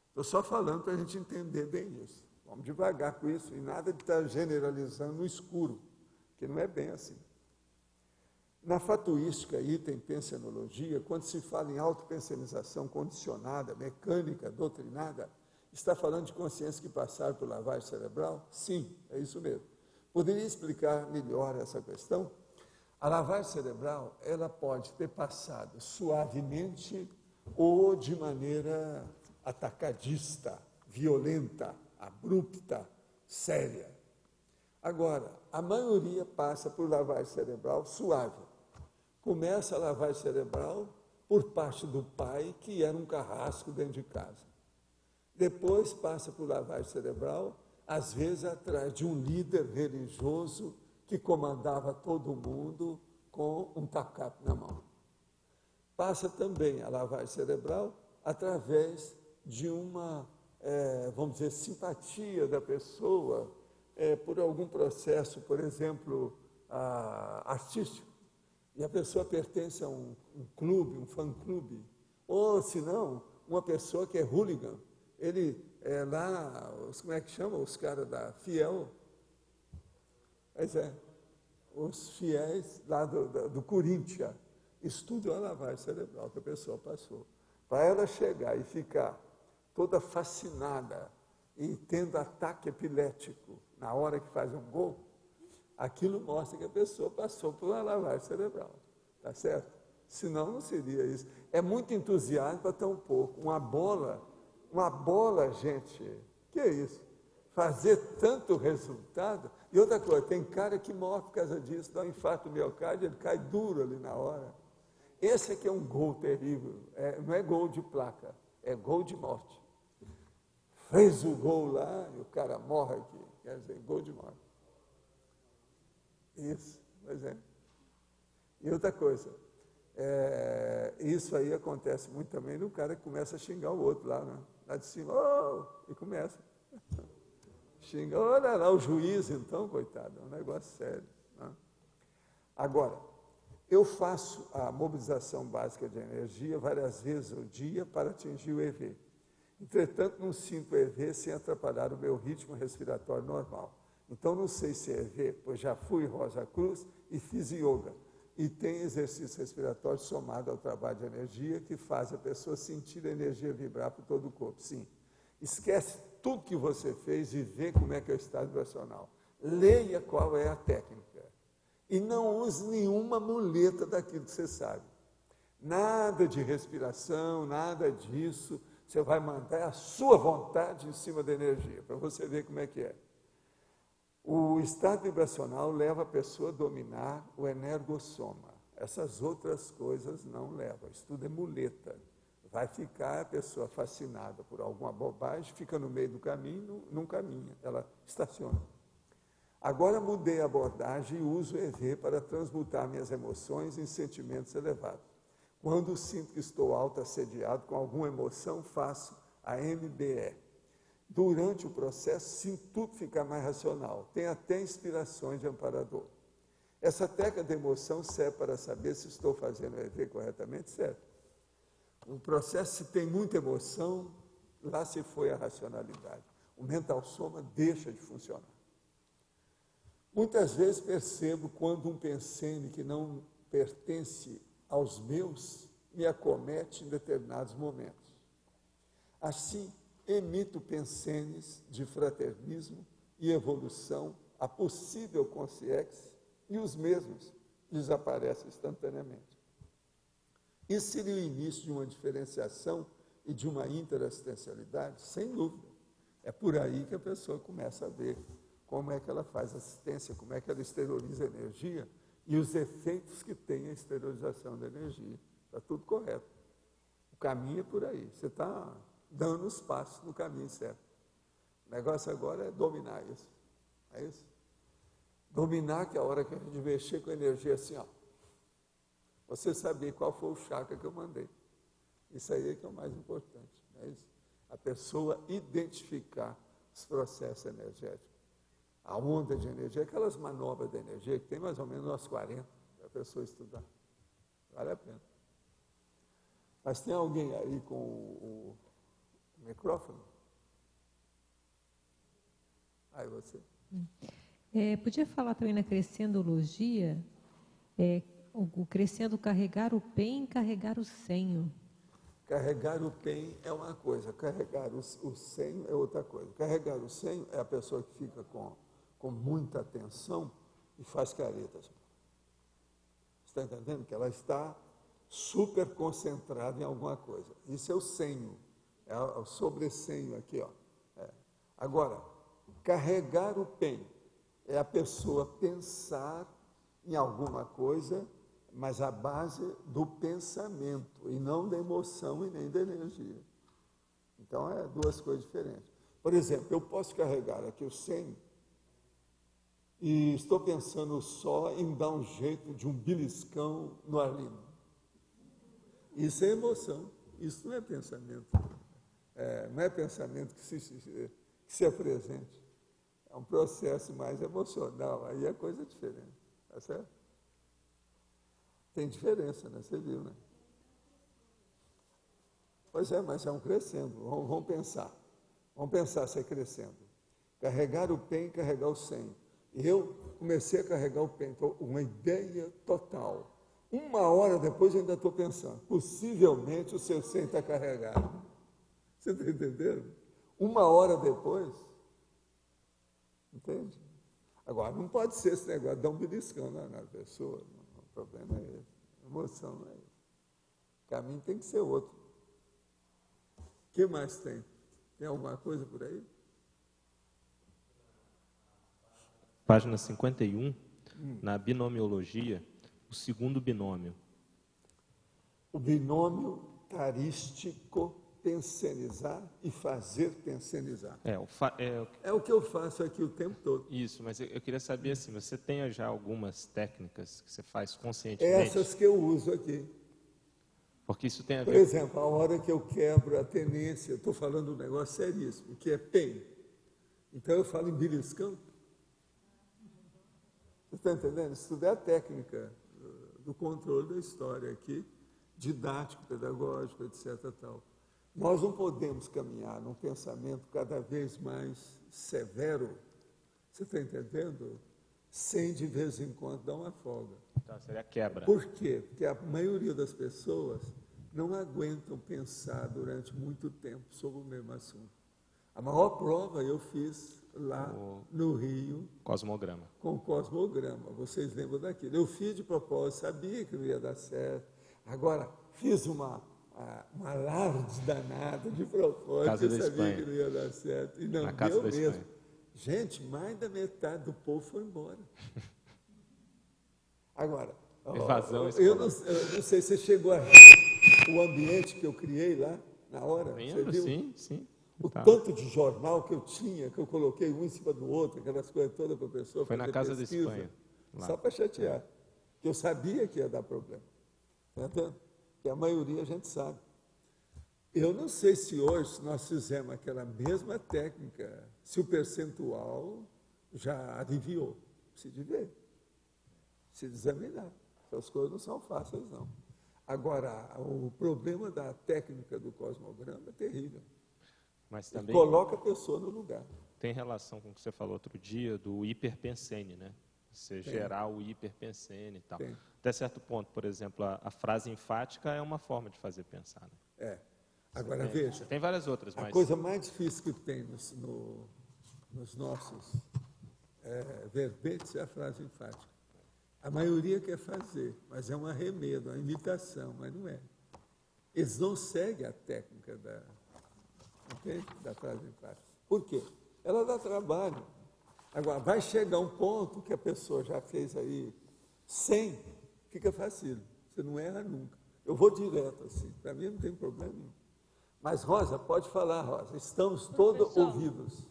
Estou só falando para a gente entender bem isso. Vamos devagar com isso e nada de estar generalizando no escuro, que não é bem assim. Na fatuística, item pensenologia, quando se fala em autopensenização condicionada, mecânica, doutrinada, está falando de consciência que passaram por lavagem cerebral? Sim, é isso mesmo. Poderia explicar melhor essa questão? A lavagem cerebral, ela pode ter passado suavemente ou de maneira atacadista, violenta, abrupta, séria. Agora, a maioria passa por lavagem cerebral suave. Começa a lavagem cerebral por parte do pai, que era um carrasco dentro de casa. Depois passa por lavagem cerebral, às vezes atrás de um líder religioso que comandava todo mundo com um tacape na mão. Passa também a lavagem cerebral através de uma, vamos dizer, simpatia da pessoa por algum processo, por exemplo, artístico, e a pessoa pertence a um clube, um fã-clube, ou, se não, uma pessoa que é hooligan, ele lá, como é que chama, os caras da Fiel, os fiéis lá do Corinthians, estudam a lavagem cerebral que a pessoa passou. Para ela chegar e ficar toda fascinada e tendo ataque epilético na hora que faz um gol, aquilo mostra que a pessoa passou por uma lavagem cerebral, tá certo? Senão não seria isso. É muito entusiasmo para tão pouco. Uma bola, gente, que é isso? Fazer tanto resultado. E outra coisa, tem cara que morre por causa disso, dá um infarto miocárdio, ele cai duro ali na hora. Esse aqui é um gol terrível, não é gol de placa, é gol de morte. Fez o gol lá e o cara morre aqui, quer dizer, gol de morte. Isso, pois é. E outra coisa, isso aí acontece muito também no cara que começa a xingar o outro lá, né? Lá de cima, e começa. Xinga, olha lá o juiz, então, coitado, é um negócio sério. Né? Agora, eu faço a mobilização básica de energia várias vezes ao dia para atingir o EV. Entretanto, não sinto o EV sem atrapalhar o meu ritmo respiratório normal. Então, não sei se é EV, pois já fui Rosa Cruz e fiz yoga. E tem exercício respiratório somado ao trabalho de energia que faz a pessoa sentir a energia vibrar por todo o corpo. Sim. Esquece tudo que você fez e vê como é que é o estado vibracional. Leia qual é a técnica. E não use nenhuma muleta daquilo que você sabe. Nada de respiração, nada disso. Você vai mandar a sua vontade em cima da energia, para você ver como é que é. O estado vibracional leva a pessoa a dominar o energossoma. Essas outras coisas não levam. Isso tudo é muleta. Vai ficar a pessoa fascinada por alguma bobagem, fica no meio do caminho, não caminha, ela estaciona. Agora mudei a abordagem e uso o EV para transmutar minhas emoções em sentimentos elevados. Quando sinto que estou auto-assediado com alguma emoção, faço a MBE. durante o processo, sim, tudo fica mais racional. Tem até inspirações de amparador. Essa técnica de emoção serve para saber se estou fazendo o EV corretamente, certo? O processo, se tem muita emoção, lá se foi a racionalidade. O mental soma deixa de funcionar. Muitas vezes percebo quando um pensene que não pertence aos meus me acomete em determinados momentos. Assim, emito pensenes de fraternismo e evolução a possível consciência e os mesmos desaparecem instantaneamente. Isso seria o início de uma diferenciação e de uma interassistencialidade? Sem dúvida. É por aí que a pessoa começa a ver como é que ela faz assistência, como é que ela exterioriza a energia e os efeitos que tem a exteriorização da energia. Está tudo correto. O caminho é por aí. Você está dando os passos no caminho certo. O negócio agora é dominar isso. É isso? Dominar, que é a hora que a gente mexer com a energia assim, ó. Você saber qual foi o chakra que eu mandei. Isso aí é que é o mais importante. É isso? A pessoa identificar os processos energéticos. A onda de energia, aquelas manobras de energia, que tem mais ou menos umas 40, para a pessoa estudar. Vale a pena. Mas tem alguém aí com o microfone? Aí você. Podia falar também na crescendologia, o crescendo carregar o PEN, carregar o senho. Carregar o PEN é uma coisa, carregar o senho é outra coisa. Carregar o senho é a pessoa que fica com muita atenção e faz caretas. Você está entendendo? Que ela está super concentrada em alguma coisa. Isso é o senho, é o sobressenho aqui, ó. Agora, carregar o PEN é a pessoa pensar em alguma coisa, mas a base do pensamento, e não da emoção e nem da energia. Então, é duas coisas diferentes. Por exemplo, eu posso carregar aqui o senho e estou pensando só em dar um jeito de um beliscão no Arlindo. Isso é emoção, isso não é pensamento. Não é pensamento que se apresente. É um processo mais emocional, aí é coisa diferente. Tá certo? Tem diferença, né? Você viu, né? Pois é, mas é um crescendo. Vamos pensar. Vamos pensar se é crescendo. Carregar o PEN, carregar o senho. Eu comecei a carregar o PEN, então, uma ideia total. 1 hora depois eu ainda estou pensando, possivelmente o seu senho está carregado. Você está entendendo? 1 hora depois, entende? Agora, não pode ser esse negócio de dar um beliscão na pessoa. O problema é esse. A emoção não é esse. O caminho tem que ser outro. O que mais tem? Tem alguma coisa por aí? Página 51, na binomiologia, o segundo binômio. O binômio tarístico, pensenizar e fazer pensenizar. É o que eu faço aqui o tempo todo. Isso, mas eu queria saber assim, você tem já algumas técnicas que você faz conscientemente? Essas que eu uso aqui. Porque isso tem a ver... Por exemplo, a hora que eu quebro a tenência, eu estou falando um negócio seríssimo, que é PEN. Então eu falo em beliscão. Você está entendendo? Isso tudo é a técnica do controle da história aqui, didático, pedagógico, etc. Tal. Nós não podemos caminhar num pensamento cada vez mais severo, você está entendendo? Sem de vez em quando dar uma folga. Então, seria quebra. Por quê? Porque a maioria das pessoas não aguentam pensar durante muito tempo sobre o mesmo assunto. A maior prova eu fiz lá no Rio. Cosmograma. Com o cosmograma. Vocês lembram daquilo? Eu fiz de propósito, sabia que não ia dar certo. Agora, fiz uma alarde danada de propósito, eu sabia que não ia dar certo. E não deu mesmo. Gente, mais da metade do povo foi embora. Agora, eu não sei se você chegou a ver o ambiente que eu criei lá, na hora. Lembro, você viu? Sim. O tanto de jornal que eu tinha, que eu coloquei um em cima do outro, aquelas coisas todas para a pessoa fazer pesquisa. Foi na Casa da Espanha. Lá. Só para chatear. Porque eu sabia que ia dar problema. Entendeu? Porque a maioria a gente sabe. Eu não sei se hoje nós fizemos aquela mesma técnica, se o percentual já aliviou. Precisa de ver, precisa examinar. Essas coisas não são fáceis, não. Agora, o problema da técnica do cosmograma é terrível. Mas também Coloca a pessoa no lugar. tem relação com o que você falou outro dia, do hiperpensene, né? Você gerar o hiperpensene e tal. Tem. Até certo ponto, por exemplo, a frase enfática é uma forma de fazer pensar. Né? É. Agora, veja, Tem várias outras, a mas... coisa mais difícil que tem nos nossos verbetes é a frase enfática. A maioria quer fazer, mas é um arremedo, uma imitação, mas não é. Eles não seguem a técnica da frase enfática. Por quê? Ela dá trabalho. Agora, vai chegar um ponto que a pessoa já fez aí 100, fica fácil. Você não erra nunca. Eu vou direto assim, para mim não tem problema nenhum. Mas, Rosa, pode falar, Rosa. Estamos todos ouvidos.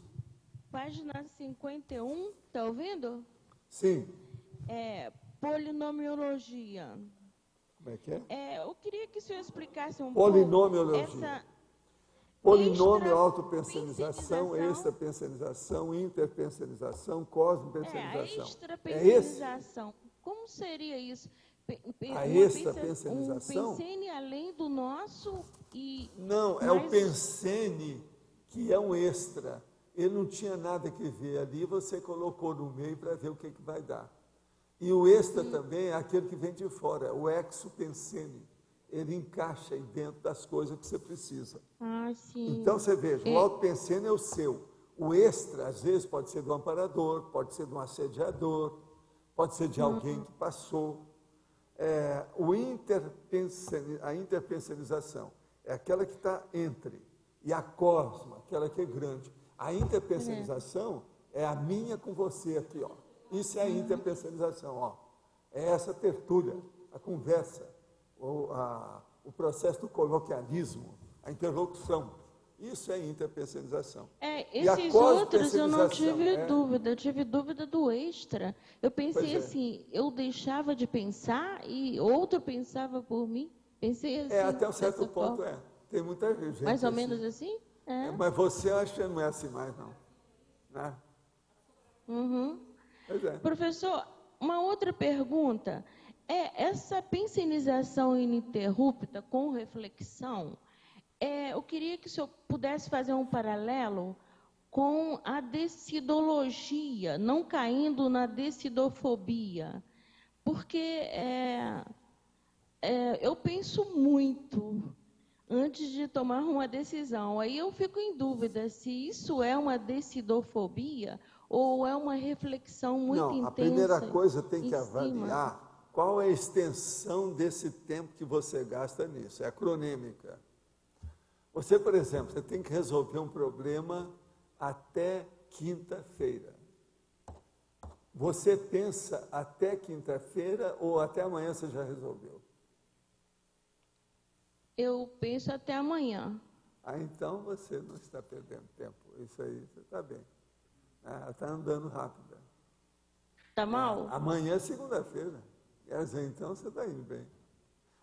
Página 51, está ouvindo? Sim. Polinomiologia. Como é que é? Eu queria que o senhor explicasse um Polinomiologia. pouco essa Polinômio, autopensenização, extrapensionização. extrapensenização, interpensenização, cosmopensenização. A extrapensenização. Como seria isso? A extrapensenização? Um pensene além do nosso e... Não, é o pensene que é um extra. Ele não tinha nada que ver ali, você colocou no meio para ver o que vai dar. E o extra também é aquele que vem de fora, o exopensene. Ele encaixa aí dentro das coisas que você precisa. Ah, sim. Então, você veja, o autopensene é o seu. O extra, às vezes, pode ser do amparador, pode ser de um assediador, pode ser de alguém que passou. A interpensenização é aquela que está entre. E a cosma, aquela que é grande. A interpensenização é a minha com você aqui, ó. Isso é a interpensenização, ó. É essa tertúlia, a conversa, o processo do coloquialismo, a interlocução. Isso é interpensenização. Esses outros eu não tive dúvida. Eu tive dúvida do extra. Eu pensei assim, eu deixava de pensar e outro pensava por mim. Pensei assim. Até um certo ponto Tem muita gente mais ou menos assim? Mas você acha que não é assim mais, não. Né? Uhum. Pois é. Professor, uma outra pergunta. Essa pensenização ininterrupta com reflexão, eu queria que o senhor pudesse fazer um paralelo com a decidologia, não caindo na decidofobia. Porque eu penso muito antes de tomar uma decisão. Aí eu fico em dúvida se isso é uma decidofobia ou é uma reflexão muito intensa. Não, a primeira coisa tem que avaliar qual é a extensão desse tempo que você gasta nisso. É acronêmica. Você, por exemplo, você tem que resolver um problema até quinta-feira. Você pensa até quinta-feira ou até amanhã você já resolveu? Eu penso até amanhã. Então você não está perdendo tempo. Isso aí, você está bem. Está andando rápida. Está mal? Amanhã é segunda-feira. Quer dizer, então você está indo bem.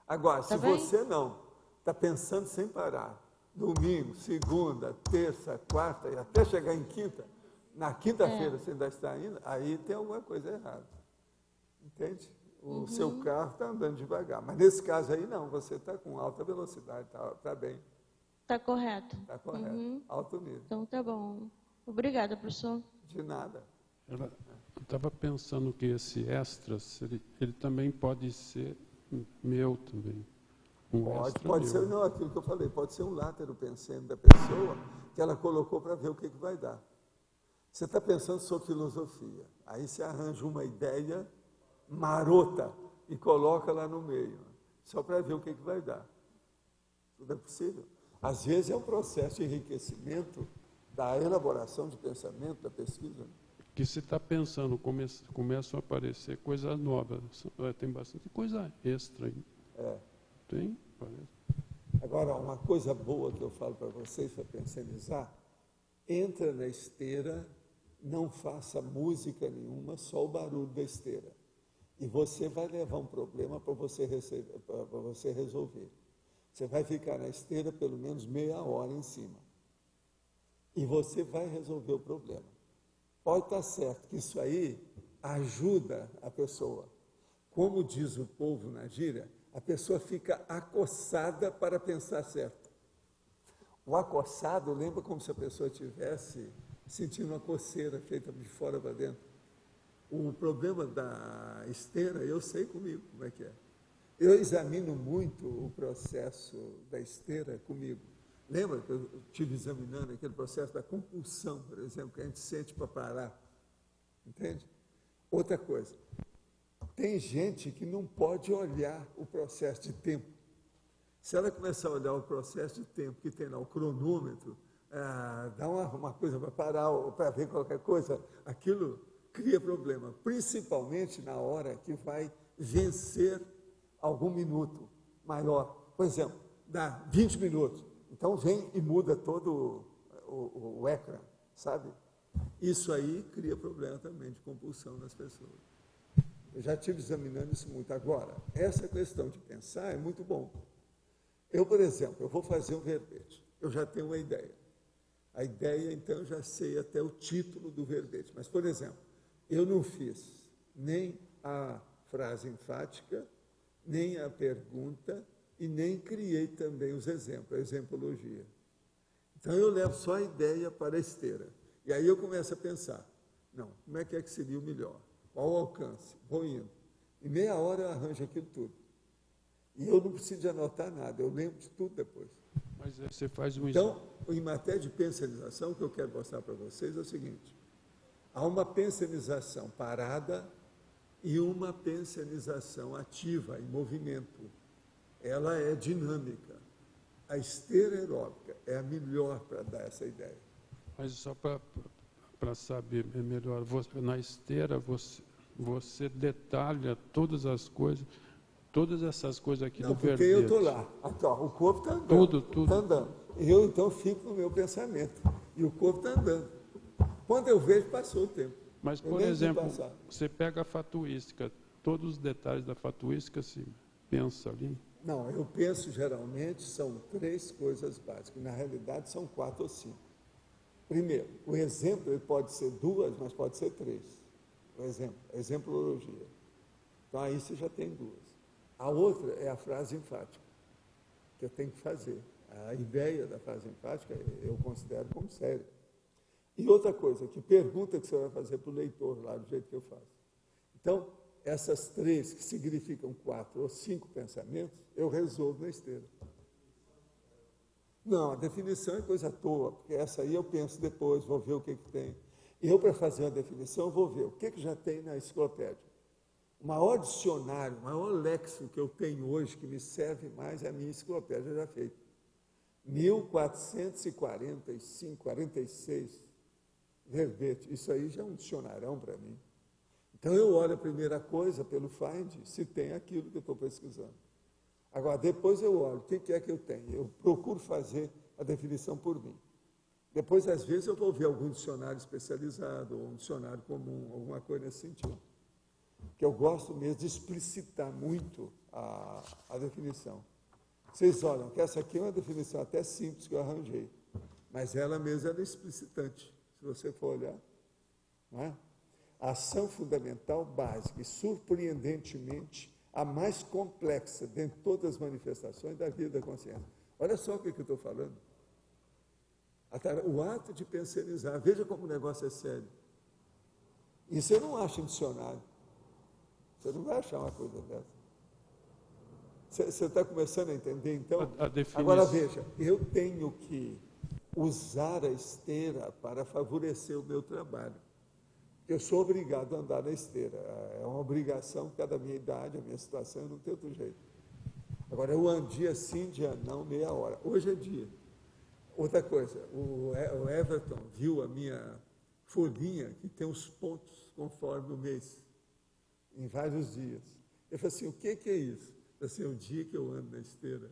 Agora, se bem? você não está pensando sem parar, domingo, segunda, terça, quarta e até chegar em quinta, na quinta-feira você ainda está indo, aí tem alguma coisa errada. Entende? O seu carro está andando devagar. Mas nesse caso aí, não, você está com alta velocidade, está bem. Está correto? Está correto. Alto nível. Então, tá bom. Obrigada, professor. De nada. Eu estava pensando que esse extras, ele também pode ser meu também. Pode ser, não, aquilo que eu falei, pode ser um látero pensando da pessoa que ela colocou para ver o que vai dar. Você está pensando sobre filosofia, aí você arranja uma ideia marota e coloca lá no meio, só para ver o que vai dar. Tudo é possível. Às vezes é um processo de enriquecimento da elaboração de pensamento, da pesquisa. Que se está pensando, começam a aparecer coisas novas, tem bastante coisa extra aí. Tem, parece. Agora, uma coisa boa que eu falo para vocês, para pensionizar, entra na esteira, não faça música nenhuma, só o barulho da esteira. E você vai levar um problema para você resolver. Você vai ficar na esteira pelo menos meia hora em cima. E você vai resolver o problema. Pode estar certo que isso aí ajuda a pessoa. Como diz o povo na gíria, a pessoa fica acossada para pensar certo. O acossado lembra como se a pessoa estivesse sentindo uma coceira feita de fora para dentro. O problema da esteira, eu sei comigo como é que é. Eu examino muito o processo da esteira comigo. Lembra que eu estive examinando aquele processo da compulsão, por exemplo, que a gente sente para parar? Entende? Outra coisa, tem gente que não pode olhar o processo de tempo. Se ela começar a olhar o processo de tempo que tem lá, o cronômetro, dá uma coisa para parar ou para ver qualquer coisa, aquilo cria problema, principalmente na hora que vai vencer algum minuto maior. Por exemplo, dá 20 minutos, então vem e muda todo o ecrã, sabe? Isso aí cria problema também de compulsão nas pessoas. Eu já estive examinando isso muito. Agora, essa questão de pensar é muito bom. Eu, por exemplo, eu vou fazer um verbete, eu já tenho uma ideia. A ideia, então, eu já sei até o título do verbete. Mas, por exemplo, eu não fiz nem a frase enfática, nem a pergunta, e nem criei também os exemplos, a exempologia. Então, eu levo só a ideia para a esteira. E aí eu começo a pensar, não, como é que seria o melhor? Qual o alcance? Vou indo. Em meia hora eu arranjo aquilo tudo. E eu não preciso de anotar nada, eu lembro de tudo depois. Mas você faz um Então, em matéria de pensionização, o que eu quero mostrar para vocês é o seguinte: há uma pensionização parada e uma pensionização ativa, em movimento. Ela é dinâmica. A esteira aeróbica é a melhor para dar essa ideia. Mas só para saber melhor, na esteira você detalha todas as coisas, todas essas coisas aqui Não, do porque verbete. eu estou lá. Aqui, ó, o corpo está andando. Tudo. Está andando. Eu, então, fico no meu pensamento. E o corpo está andando. Quando eu vejo, passou o tempo. Mas, Eu por nem vi exemplo, passar. você pega a fatuística, todos os detalhes da fatuística se pensa ali. Não, eu penso geralmente são 3 coisas básicas. Na realidade, são 4 ou 5. Primeiro, o exemplo ele pode ser 2, mas pode ser 3. O exemplo, a exemplologia. Então, aí você já tem 2. A outra é a frase enfática, que eu tenho que fazer. A ideia da frase enfática eu considero como séria. E outra coisa, que pergunta que você vai fazer para o leitor lá, do jeito que eu faço. Então, essas 3, que significam 4 ou 5 pensamentos, eu resolvo na esteira. Não, a definição é coisa à toa, porque essa aí eu penso depois, vou ver o que tem. E eu, para fazer a definição, vou ver o que já tem na enciclopédia. O maior dicionário, o maior léxico que eu tenho hoje, que me serve mais, é a minha enciclopédia já feita. 1445, 46 verbete. Isso aí já é um dicionarão para mim. Então, eu olho a primeira coisa pelo Find, se tem aquilo que eu estou pesquisando. Agora, depois eu olho, o que é que eu tenho? Eu procuro fazer a definição por mim. Depois, às vezes, eu vou ver algum dicionário especializado, ou um dicionário comum, alguma coisa nesse sentido. Que eu gosto mesmo de explicitar muito a definição. Vocês olham que essa aqui é uma definição até simples que eu arranjei, mas ela mesma é explicitante, se você for olhar. Não é? A ação fundamental básica e, surpreendentemente, a mais complexa dentre todas as manifestações da vida da consciência. Olha só o que eu estou falando. O ato de pensionizar, veja como o negócio é sério. Isso eu não acho em dicionário. Você não vai achar uma coisa dessa. Você está começando a entender, então? Agora veja, eu tenho que usar a esteira para favorecer o meu trabalho. Eu sou obrigado a andar na esteira. É uma obrigação, por causa da minha idade, a minha situação, eu não tenho outro jeito. Agora, eu ando dia sim, dia não, meia hora. Hoje é dia. Outra coisa, o Everton viu a minha folhinha, que tem os pontos conforme o mês, em vários dias. Ele falou assim, o que é isso? Eu falei assim, é o dia que eu ando na esteira.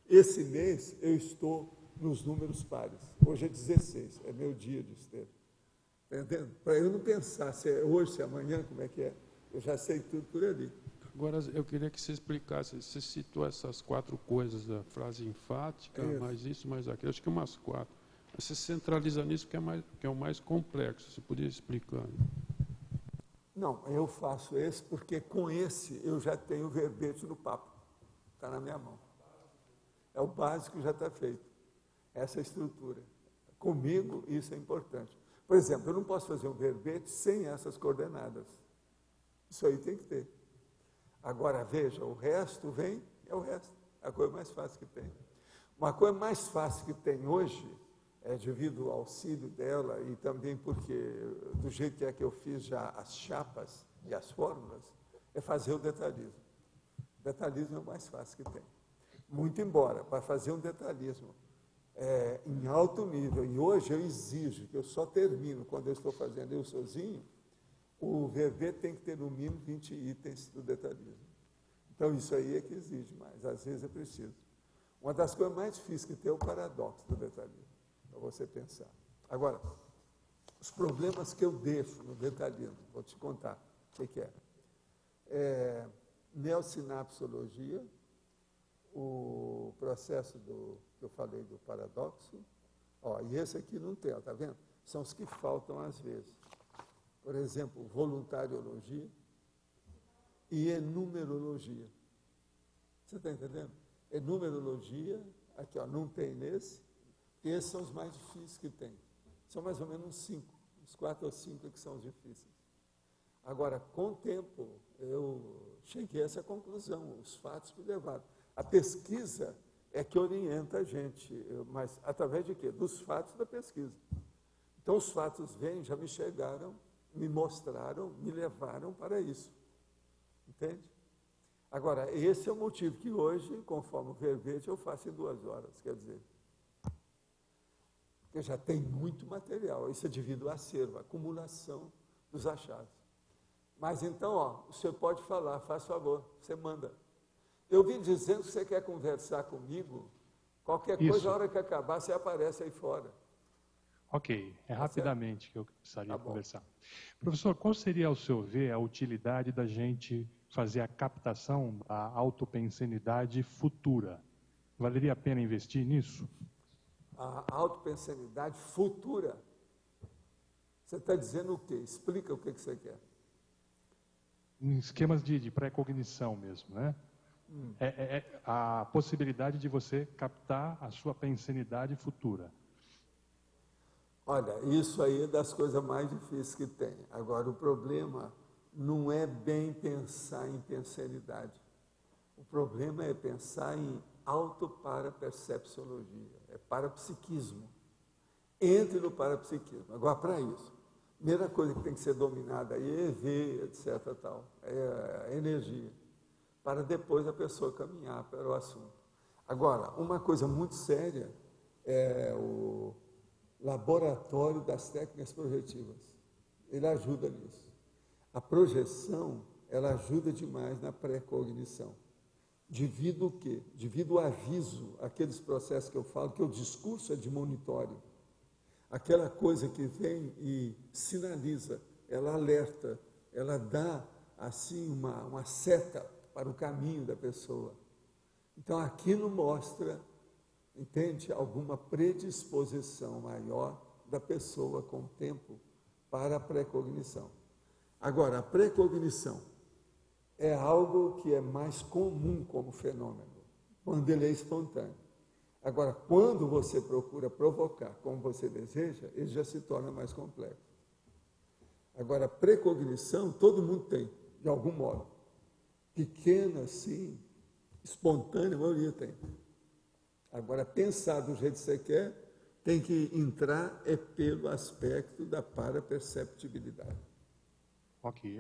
Esse mês, eu estou nos números pares. Hoje é 16, é meu dia de esteira. Está entendendo? Para eu não pensar se é hoje, se é amanhã, como é que é. Eu já sei tudo por ali. Agora, eu queria que você explicasse, você citou essas 4 coisas, a frase enfática, mais isso, mais aquilo, acho que umas 4. Você centraliza nisso que é o mais complexo, você podia explicar? Não, eu faço esse porque com esse eu já tenho o verbete no papo, está na minha mão. É o básico, já está feito, essa estrutura. Comigo, isso é importante. Por exemplo, eu não posso fazer um verbete sem essas coordenadas. Isso aí tem que ter. Agora, veja, o resto vem, é o resto. É a coisa mais fácil que tem. Uma coisa mais fácil que tem hoje, devido ao auxílio dela e também porque, do jeito que eu fiz já as chapas e as fórmulas, é fazer o detalhismo. O detalhismo é o mais fácil que tem. Muito embora, para fazer um detalhismo em alto nível, e hoje eu exijo que eu só termino quando eu estou fazendo eu sozinho, o verbete tem que ter no mínimo 20 itens do detalhismo. Então, isso aí é que exige mais, às vezes é preciso. Uma das coisas mais difíceis que tem é o paradoxo do detalhismo, para você pensar. Agora, os problemas que eu deixo no detalhismo, vou te contar o que é. Neosinapsologia, o processo que eu falei do paradoxo, e esse aqui não tem, está vendo? São os que faltam às vezes. Por exemplo, voluntariologia e enumerologia. Você está entendendo? Enumerologia, aqui não tem nesse, e esses são os mais difíceis que tem. São mais ou menos uns 5, uns 4 ou 5 que são os difíceis. Agora, com o tempo, eu cheguei a essa conclusão, os fatos me levaram. A pesquisa é que orienta a gente, mas através de quê? Dos fatos da pesquisa. Então, os fatos vêm, já me chegaram, me mostraram, me levaram para isso. Entende? Agora, esse é o motivo que hoje, conforme o verbete, eu faço em 2 horas, quer dizer. Porque já tem muito material, isso é devido ao acervo, à acumulação dos achados. Mas então, você pode falar, faz favor, você manda. Eu vim dizendo que você quer conversar comigo, qualquer coisa, a hora que acabar, você aparece aí fora. Ok, rapidamente que eu precisaria conversar. Professor, qual seria, ao seu ver, a utilidade da gente fazer a captação da autopensenidade futura? Valeria a pena investir nisso? A autopensenidade futura? Você está dizendo o quê? Explica o que você quer. Em esquemas de pré-cognição mesmo, né? A possibilidade de você captar a sua pensenidade futura. Olha, isso aí é das coisas mais difíceis que tem. Agora, o problema não é bem pensar em pensenidade. O problema é pensar em autoparapercepciologia, é parapsiquismo. Entre no parapsiquismo. Agora, para isso, a primeira coisa que tem que ser dominada aí é EV, etc. Tal, é a energia, para depois a pessoa caminhar para o assunto. Agora, uma coisa muito séria é o laboratório das técnicas projetivas. Ele ajuda nisso. A projeção, ela ajuda demais na pré-cognição. Devido o quê? Devido ao aviso, aqueles processos que eu falo, que o discurso é de monitório. Aquela coisa que vem e sinaliza, ela alerta, ela dá, assim, uma seta para o caminho da pessoa. Então, aquilo mostra, entende, alguma predisposição maior da pessoa com o tempo para a pré-cognição. Agora, a pré-cognição é algo que é mais comum como fenômeno, quando ele é espontâneo. Agora, quando você procura provocar como você deseja, ele já se torna mais complexo. Agora, a precognição, todo mundo tem, de algum modo. Pequena, sim, espontânea, a maioria tem. Agora, pensar do jeito que você quer, tem que entrar pelo aspecto da paraperceptibilidade. Ok,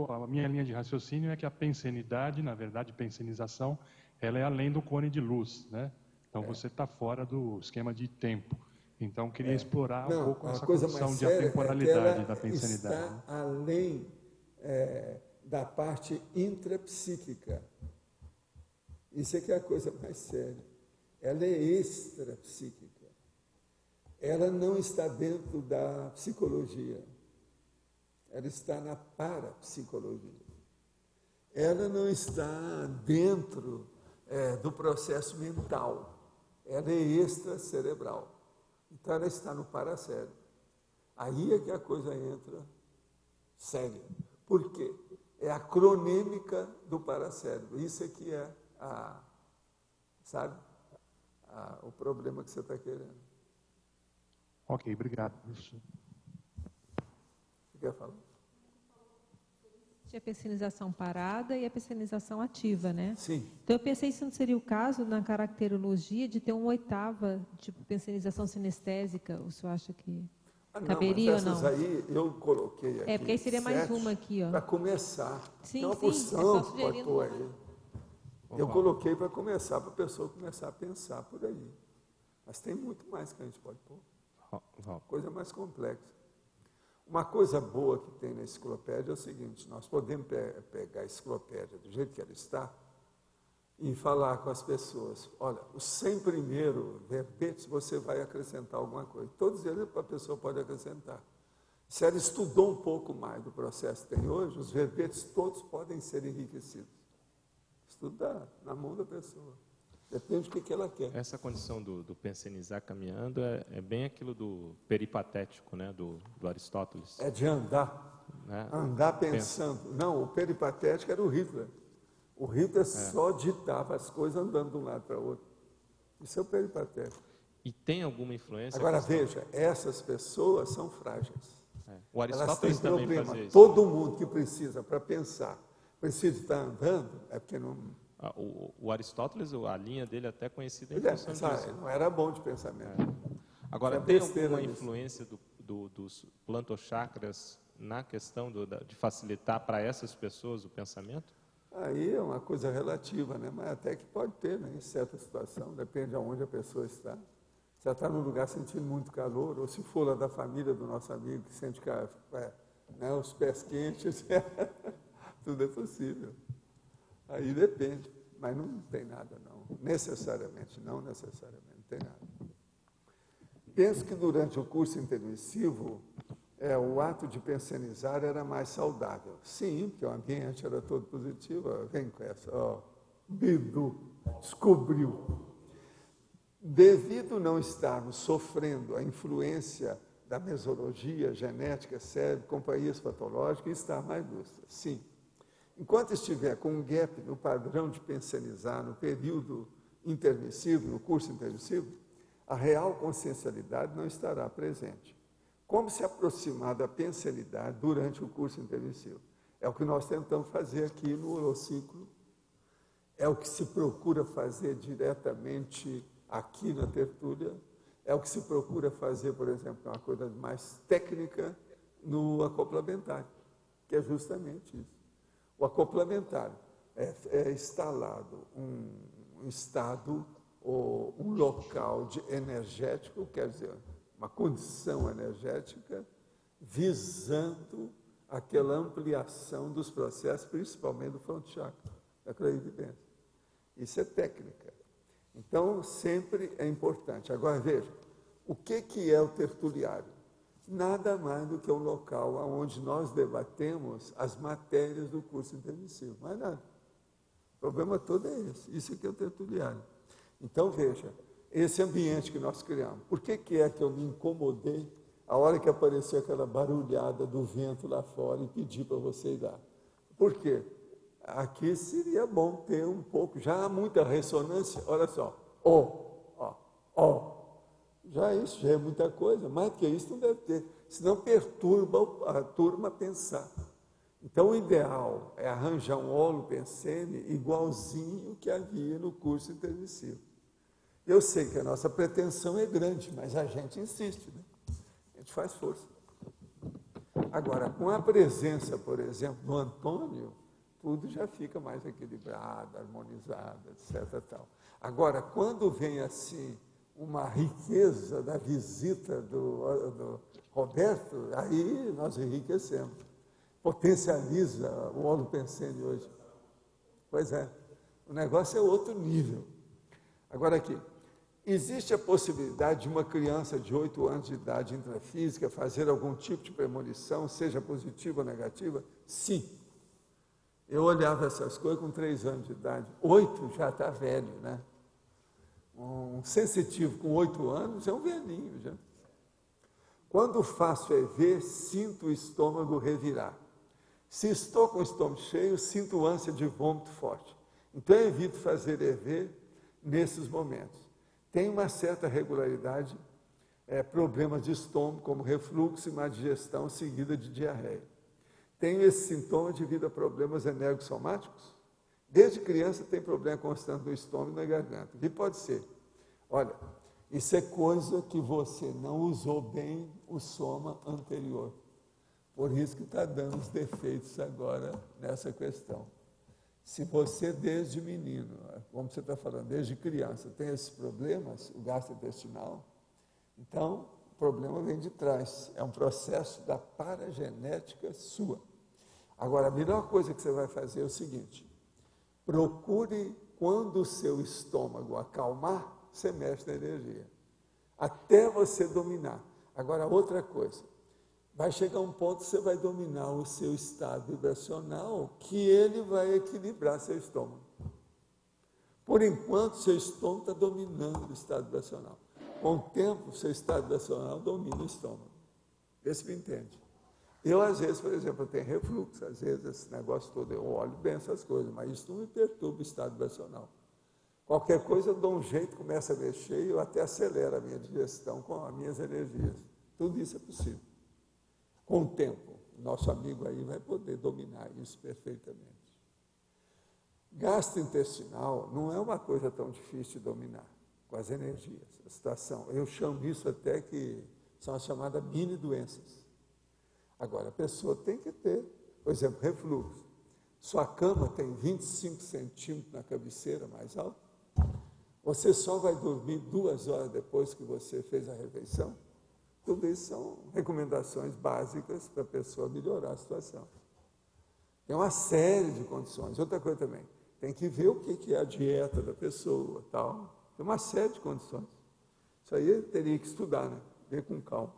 a minha linha de raciocínio é que a pensenidade, na verdade, pensenização, ela é além do cone de luz, né? Então, você está fora do esquema de tempo. Então, queria explorar um pouco essa condição de atemporalidade da pensenidade. Está além da parte intrapsíquica. Isso é que é a coisa mais séria. Ela é extrapsíquica. Ela não está dentro da psicologia. Ela está na parapsicologia. ela não está dentro do processo mental, ela é extracerebral. Então, ela está no paracérebro. Aí é que a coisa entra séria. Por quê? É a cronêmica do paracérebro. Isso é que é o problema que você está querendo. Ok, obrigado, professor. Você quer falar? Tinha a personização parada e a personização ativa, né? Sim. Então, eu pensei se não seria o caso, na caracterologia, de ter uma oitava, tipo, personização sinestésica. O senhor acha que caberia ou não? Essas aí eu coloquei aqui. Porque aí seria mais uma aqui, ó. Para começar. Sim, tem uma sim, porção é só que pode pôr aí. Eu coloquei para começar, para a pessoa começar a pensar por aí. Mas tem muito mais que a gente pode pôr. Coisa mais complexa. Uma coisa boa que tem na enciclopédia é o seguinte: nós podemos pegar a enciclopédia do jeito que ela está e falar com as pessoas. Olha, os 100 primeiros verbetes você vai acrescentar alguma coisa. Todos eles a pessoa pode acrescentar. Se ela estudou um pouco mais do processo que tem hoje, os verbetes todos podem ser enriquecidos. Estudar na mão da pessoa. Depende do que ela quer. Essa condição do pensenizar caminhando é bem aquilo do peripatético, né, do Aristóteles. É de andar. Né? Andar pensando. Não, o peripatético era o Hitler. O Hitler só ditava as coisas andando de um lado para o outro. Isso é o peripatético. E tem alguma influência? Agora veja, essas pessoas são frágeis. O Elas Aristóteles têm também problema. fazia isso. Todo mundo que precisa para pensar, precisa estar andando, é porque não... O Aristóteles, a linha dele é até conhecida em Ele função disso. não era bom de pensamento. Agora, É tem besteira alguma isso. influência dos plantochakras na questão de facilitar para essas pessoas o pensamento? Aí é uma coisa relativa, né? Mas até que pode ter, né? Em certa situação, depende de onde a pessoa está. Se ela está num lugar sentindo muito calor, ou se for lá da família do nosso amigo que sente os pés quentes, tudo é possível. Aí depende, mas não tem nada, não. Necessariamente, não tem nada. Penso que durante o curso intermissivo, o ato de pensionizar era mais saudável. Sim, porque o ambiente era todo positivo. Vem com essa, Bidu, descobriu. Devido não estarmos sofrendo a influência da mesologia, genética, cérebro, companhias patológicas, está mais lúcido. Sim. Enquanto estiver com um gap no padrão de pensionizar, no período intermissivo, no curso intermissivo, a real consciencialidade não estará presente. Como se aproximar da pensenidade durante o curso intermissivo? É o que nós tentamos fazer aqui no Holociclo, é o que se procura fazer diretamente aqui na tertúlia, é o que se procura fazer, por exemplo, uma coisa mais técnica no acoplamentário, que é justamente isso. O acoplamentário é instalado um estado, ou um local energético, quer dizer, uma condição energética, visando aquela ampliação dos processos, principalmente do fronto chakra, da clarividência. Isso é técnica. Então, sempre é importante. Agora, veja, o que é o tertuliário? Nada mais do que um local onde nós debatemos as matérias do curso intermissivo, mais nada. O problema todo é esse. Isso aqui é o tertuliário. Então, veja, esse ambiente que nós criamos. Por que é que eu me incomodei a hora que apareceu aquela barulhada do vento lá fora e pedi para você ir lá? Por quê? Aqui seria bom ter um pouco, já há muita ressonância, olha só, já isso já é muita coisa, mais do que isso não deve ter, senão perturba a turma a pensar. Então, o ideal é arranjar um holopensene igualzinho que havia no curso intermissivo. Eu sei que a nossa pretensão é grande, mas a gente insiste, né? A gente faz força. Agora, com a presença, por exemplo, do Antônio, tudo já fica mais equilibrado, harmonizado, etc. Tal. Agora, quando vem assim uma riqueza da visita do Roberto, aí nós enriquecemos. Potencializa o holopensene hoje. Pois é, o negócio é outro nível. Agora aqui, existe a possibilidade de uma criança de 8 anos de idade intrafísica fazer algum tipo de premonição, seja positiva ou negativa? Sim. Eu olhava essas coisas com 3 anos de idade. 8 já está velho, né? Um sensitivo com 8 anos é um velhinho já. Quando faço EV, sinto o estômago revirar. Se estou com o estômago cheio, sinto ânsia de vômito forte. Então eu evito fazer EV nesses momentos. Tem uma certa regularidade, problemas de estômago, como refluxo e má digestão seguida de diarreia. Tenho esse sintoma devido a problemas energossomáticos? Desde criança tem problema constante no estômago e na garganta. O que pode ser? Olha, isso é coisa que você não usou bem o soma anterior. Por isso que está dando os defeitos agora nessa questão. Se você desde menino, como você está falando, desde criança, tem esses problemas, o gastrointestinal, então o problema vem de trás. É um processo da paragenética sua. Agora, a melhor coisa que você vai fazer é o seguinte: procure, quando o seu estômago acalmar, você mexe na energia, até você dominar. Agora, outra coisa, vai chegar um ponto que você vai dominar o seu estado vibracional, que ele vai equilibrar seu estômago. Por enquanto, seu estômago está dominando o estado vibracional. Com o tempo, seu estado vibracional domina o estômago. Vê se me entende. Eu, às vezes, por exemplo, eu tenho refluxo, às vezes esse negócio todo, eu olho bem essas coisas, mas isso não me perturba o estado vibracional. Qualquer coisa eu dou um jeito, começo a mexer e eu até acelero a minha digestão com as minhas energias. Tudo isso é possível. Com o tempo, o nosso amigo aí vai poder dominar isso perfeitamente. Gastrointestinal não é uma coisa tão difícil de dominar, com as energias, a situação. Eu chamo isso até que são as chamadas mini-doenças. Agora, a pessoa tem que ter, por exemplo, refluxo. Sua cama tem 25 centímetros na cabeceira mais alta. Você só vai dormir 2 horas depois que você fez a refeição. Tudo isso são recomendações básicas para a pessoa melhorar a situação. Tem uma série de condições. Outra coisa também, tem que ver o que é a dieta da pessoa, tal. Tem uma série de condições. Isso aí eu teria que estudar, né? Ver com calma.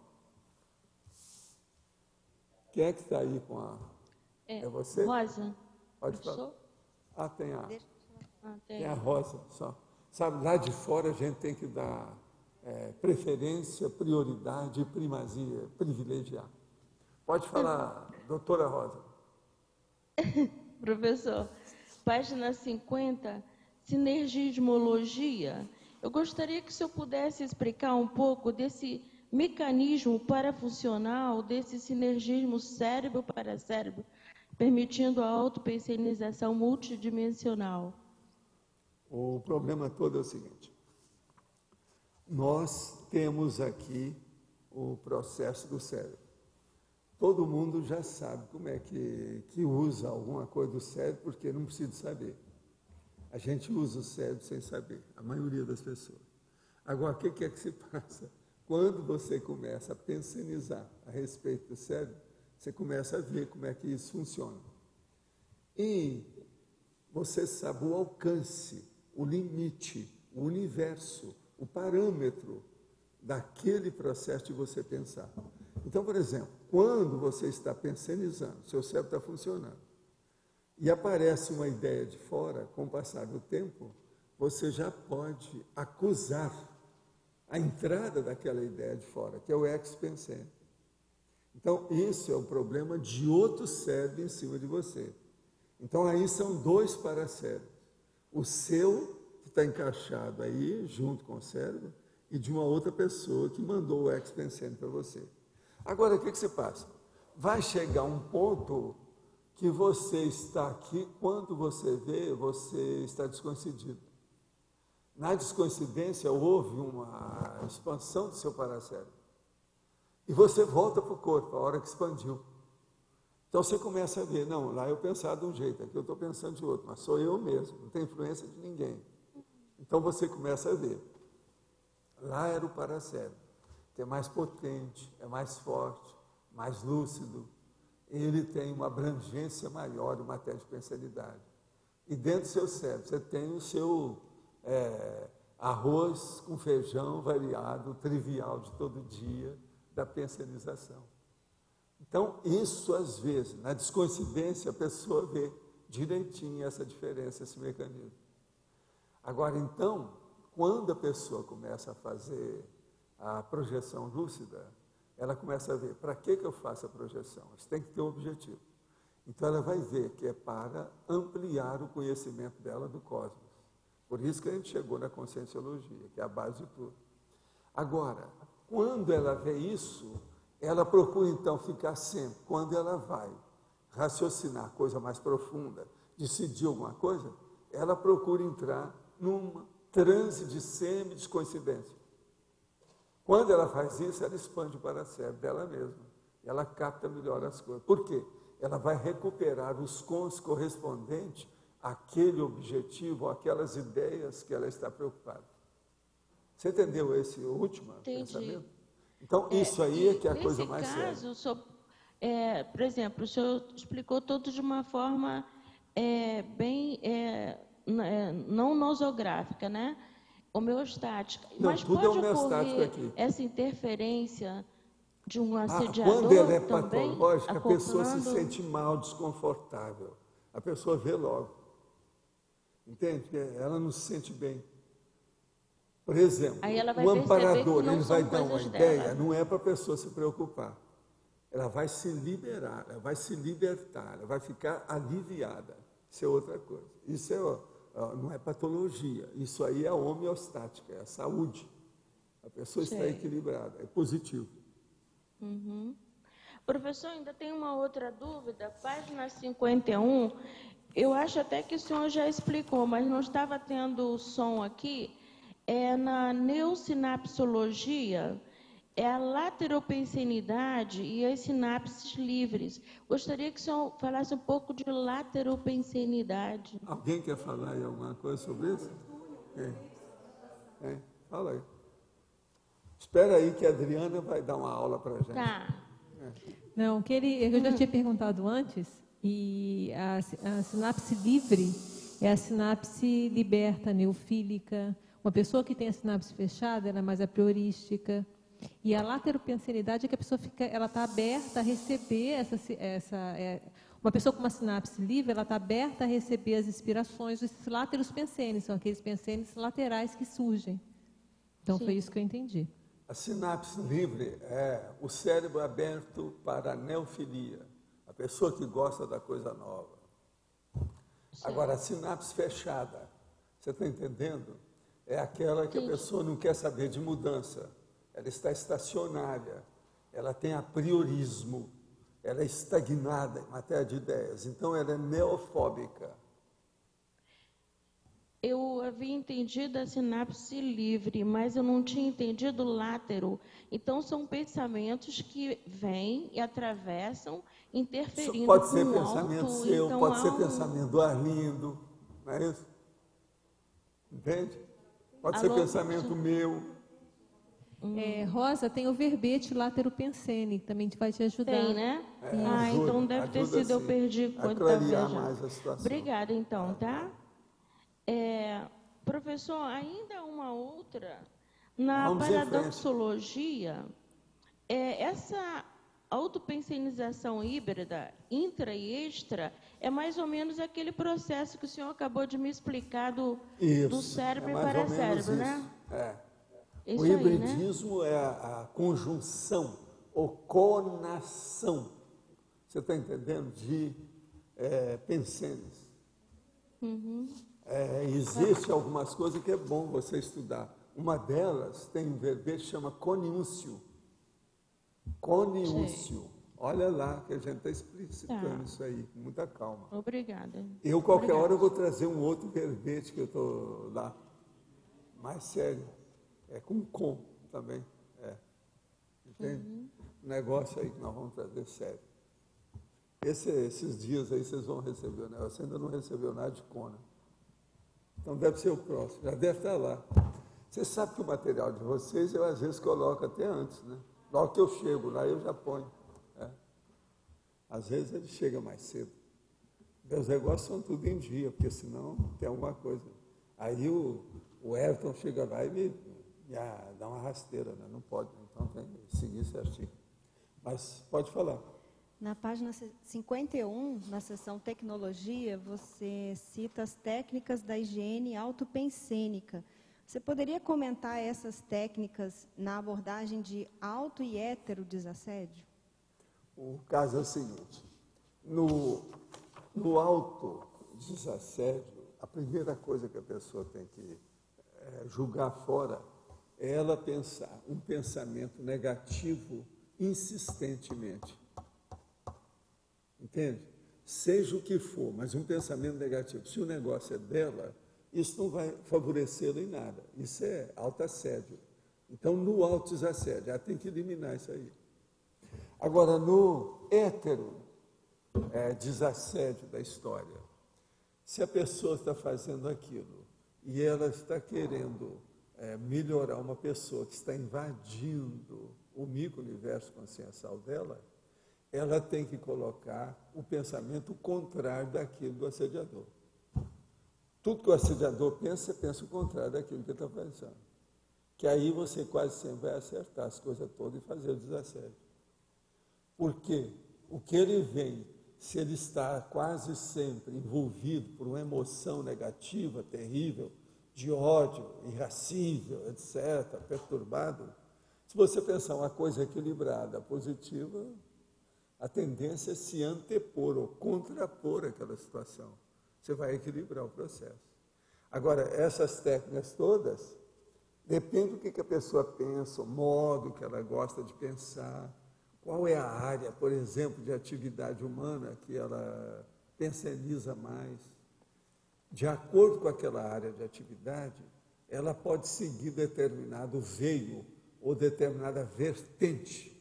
Quem é que está aí com a... É você? Rosa. Pode falar. Sou? Ah, tem a Rosa só. Sabe, lá de fora a gente tem que dar preferência, prioridade, primazia, privilegiar. Pode falar, doutora Rosa. Professor, página 50, sinergismologia. Eu gostaria que o senhor pudesse explicar um pouco desse mecanismo parafuncional, desse sinergismo cérebro para cérebro, permitindo a autopersonalização multidimensional. O problema todo é o seguinte: nós temos aqui o processo do cérebro. Todo mundo já sabe como é que usa alguma coisa do cérebro, porque não precisa saber. A gente usa o cérebro sem saber, a maioria das pessoas. Agora, o que é que se passa? Quando você começa a pensionizar a respeito do cérebro, você começa a ver como é que isso funciona. E você sabe o alcance, o limite, o universo, o parâmetro daquele processo de você pensar. Então, por exemplo, quando você está pensionizando, seu cérebro está funcionando, e aparece uma ideia de fora, com o passar do tempo, você já pode acusar a entrada daquela ideia de fora, que é o ex-pensene. Então, isso é um problema de outro cérebro em cima de você. Então, aí são 2 paracérebros. O seu, que está encaixado aí, junto com o cérebro, e de uma outra pessoa que mandou o ex-pensene para você. Agora, o que se passa? Vai chegar um ponto que você está aqui, quando você vê, você está descoincidido. Na descoincidência, houve uma expansão do seu paracérebro. E você volta para o corpo, a hora que expandiu. Então você começa a ver, não, lá eu pensava de um jeito, aqui eu estou pensando de outro, mas sou eu mesmo, não tem influência de ninguém. Então você começa a ver. Lá era o paracérebro, que é mais potente, é mais forte, mais lúcido. Ele tem uma abrangência maior em matéria de pensalidade. E dentro do seu cérebro, você tem o seu arroz com feijão variado, trivial de todo dia, da pensionização. Então, isso às vezes, na descoincidência, a pessoa vê direitinho essa diferença, esse mecanismo. Agora, então, quando a pessoa começa a fazer a projeção lúcida, ela começa a ver, para que eu faço a projeção? Isso tem que ter um objetivo. Então, ela vai ver que é para ampliar o conhecimento dela do cosmos. Por isso que a gente chegou na conscienciologia, que é a base de tudo. Agora, quando ela vê isso, ela procura, então, ficar sempre, quando ela vai raciocinar coisa mais profunda, decidir alguma coisa, ela procura entrar num transe de semi-descoincidência. Quando ela faz isso, ela expande para a cérebro dela mesma. Ela capta melhor as coisas. Por quê? Ela vai recuperar os cons correspondentes àquele objetivo, àquelas ideias que ela está preocupada. Você entendeu esse último pensamento? Então, isso aí é que é a coisa mais séria. Nesse caso, por exemplo, o senhor explicou tudo de uma forma bem não nosográfica, né? Homeostática. Não, mas tudo pode é homeostático ocorrer aqui. essa interferência de um assediador quando ela é também, patológica, a pessoa se acoplando? sente mal, desconfortável. A pessoa vê logo. Entende? Ela não se sente bem. Por exemplo, Aí ela vai o perceber amparador, que não ele vai são dar uma coisas ideia, dela. não é para a pessoa se preocupar. Ela vai se liberar, ela vai se libertar, ela vai ficar aliviada. Isso é outra coisa. Isso não é patologia, isso aí é homeostática, é a saúde. A pessoa está equilibrada, é positivo. Uhum. Professor, ainda tem uma outra dúvida, página 51, eu acho até que o senhor já explicou, mas não estava tendo som aqui, na neossinapsologia, a lateropensenidade e as sinapses livres. Gostaria que o senhor falasse um pouco de lateropensenidade. Alguém quer falar aí alguma coisa sobre isso? Fala aí. Espera aí que a Adriana vai dar uma aula para a gente. Tá. Não, eu já tinha perguntado antes, e a sinapse livre é a sinapse liberta, neofílica. Uma pessoa que tem a sinapse fechada, ela é mais a priorística. E a lateropensenidade é que a pessoa ela está aberta a receber uma pessoa com uma sinapse livre, ela está aberta a receber as inspirações. Esses láteros pensenes são aqueles pensenes laterais que surgem. Então, foi isso que eu entendi. A sinapse livre é o cérebro aberto para a neofilia, a pessoa que gosta da coisa nova. Agora, a sinapse fechada, você está entendendo? É aquela que a pessoa não quer saber de mudança. Ela está estacionária, ela tem apriorismo, ela é estagnada em matéria de ideias. Então, ela é neofóbica. Eu havia entendido a sinapse livre, mas eu não tinha entendido o látero. Então, são pensamentos que vêm e atravessam, interferindo pode com ser o pensamento alto, seu, então pode ser pensamento do Arlindo, não é isso? Entende? Pode ser pensamento meu. Rosa, tem o verbete lateropensene, que também vai te ajudar. Tem, né? Ajuda, então deve ter sido, eu perdi quando estava clarear viajando. mais a situação. Obrigada, então, tá? Professor, ainda uma outra. Na paradoxologia, essa autopensenização híbrida, intra e extra, é mais ou menos aquele processo que o senhor acabou de me explicar do cérebro para cérebro, né? O hibridismo é a conjunção ou conação, você está entendendo, de pensenes. Existe algumas coisas que é bom você estudar. Uma delas tem um verbete que chama coniúncio. Coniúncio. Olha lá, que a gente está explicitando isso aí, com muita calma. Obrigada. Qualquer hora, eu vou trazer um outro verbete que eu estou lá, mais sério. É com também. Entende? Um negócio aí que nós vamos trazer sério. Esses dias aí vocês vão receber o negócio. Você ainda não recebeu nada de Kona. Então deve ser o próximo, já deve estar lá. Você sabe que o material de vocês eu às vezes coloco até antes, né? Logo que eu chego lá, eu já ponho. Às vezes ele chega mais cedo. Meus negócios são tudo em dia, porque senão tem alguma coisa. Aí o Everton chega lá e me dá uma rasteira, né? Não pode, então tem que seguir certinho. Mas pode falar. Na página 51, na seção Tecnologia, você cita as técnicas da higiene autopensênica. Você poderia comentar essas técnicas na abordagem de auto e hétero-desassédio? O caso é o seguinte, no auto-desassédio, a primeira coisa que a pessoa tem que julgar fora é ela pensar um pensamento negativo insistentemente. Entende? Seja o que for, mas um pensamento negativo. Se o negócio é dela, isso não vai favorecê-la em nada. Isso é autoassédio. Então, no autodesassédio, ela tem que eliminar isso aí. Agora, no hétero desassédio da história, se a pessoa está fazendo aquilo e ela está querendo melhorar uma pessoa que está invadindo o micro-universo consciencial dela, ela tem que colocar o pensamento contrário daquilo do assediador. Tudo que o assediador pensa, pensa o contrário daquilo que ele está pensando. Que aí você quase sempre vai acertar as coisas todas e fazer o desassédio. Porque o que ele vem, se ele está quase sempre envolvido por uma emoção negativa, terrível, de ódio, irascível, etc., perturbado, se você pensar uma coisa equilibrada, positiva, a tendência é se antepor ou contrapor aquela situação. Você vai equilibrar o processo. Agora, essas técnicas todas, depende do que a pessoa pensa, o modo que ela gosta de pensar, qual é a área, por exemplo, de atividade humana que ela pensioniza mais. De acordo com aquela área de atividade, ela pode seguir determinado veio ou determinada vertente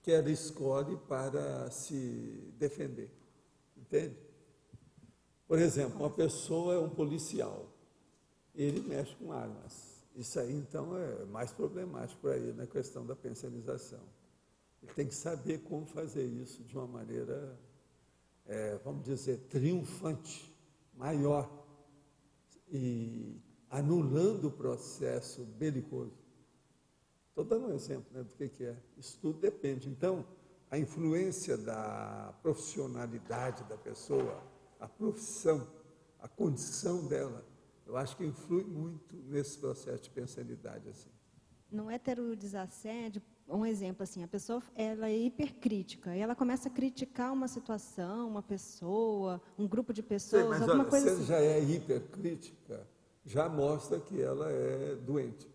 que ela escolhe para se defender. Entende? Por exemplo, uma pessoa é um policial, ele mexe com armas. Isso aí, então, é mais problemático para ele na questão da pensionização. Ele tem que saber como fazer isso de uma maneira, vamos dizer, triunfante, maior, e anulando o processo belicoso. Estou dando um exemplo, né, do que é. Isso tudo depende. Então, a influência da profissionalidade da pessoa, a profissão, a condição dela, eu acho que influi muito nesse processo de pensanidade. Assim. No heterodesassédio, um exemplo assim, a pessoa ela é hipercrítica, e ela começa a criticar uma situação, uma pessoa, um grupo de pessoas, mas alguma olha, coisa se assim. ela já é hipercrítica, já mostra que ela é doente.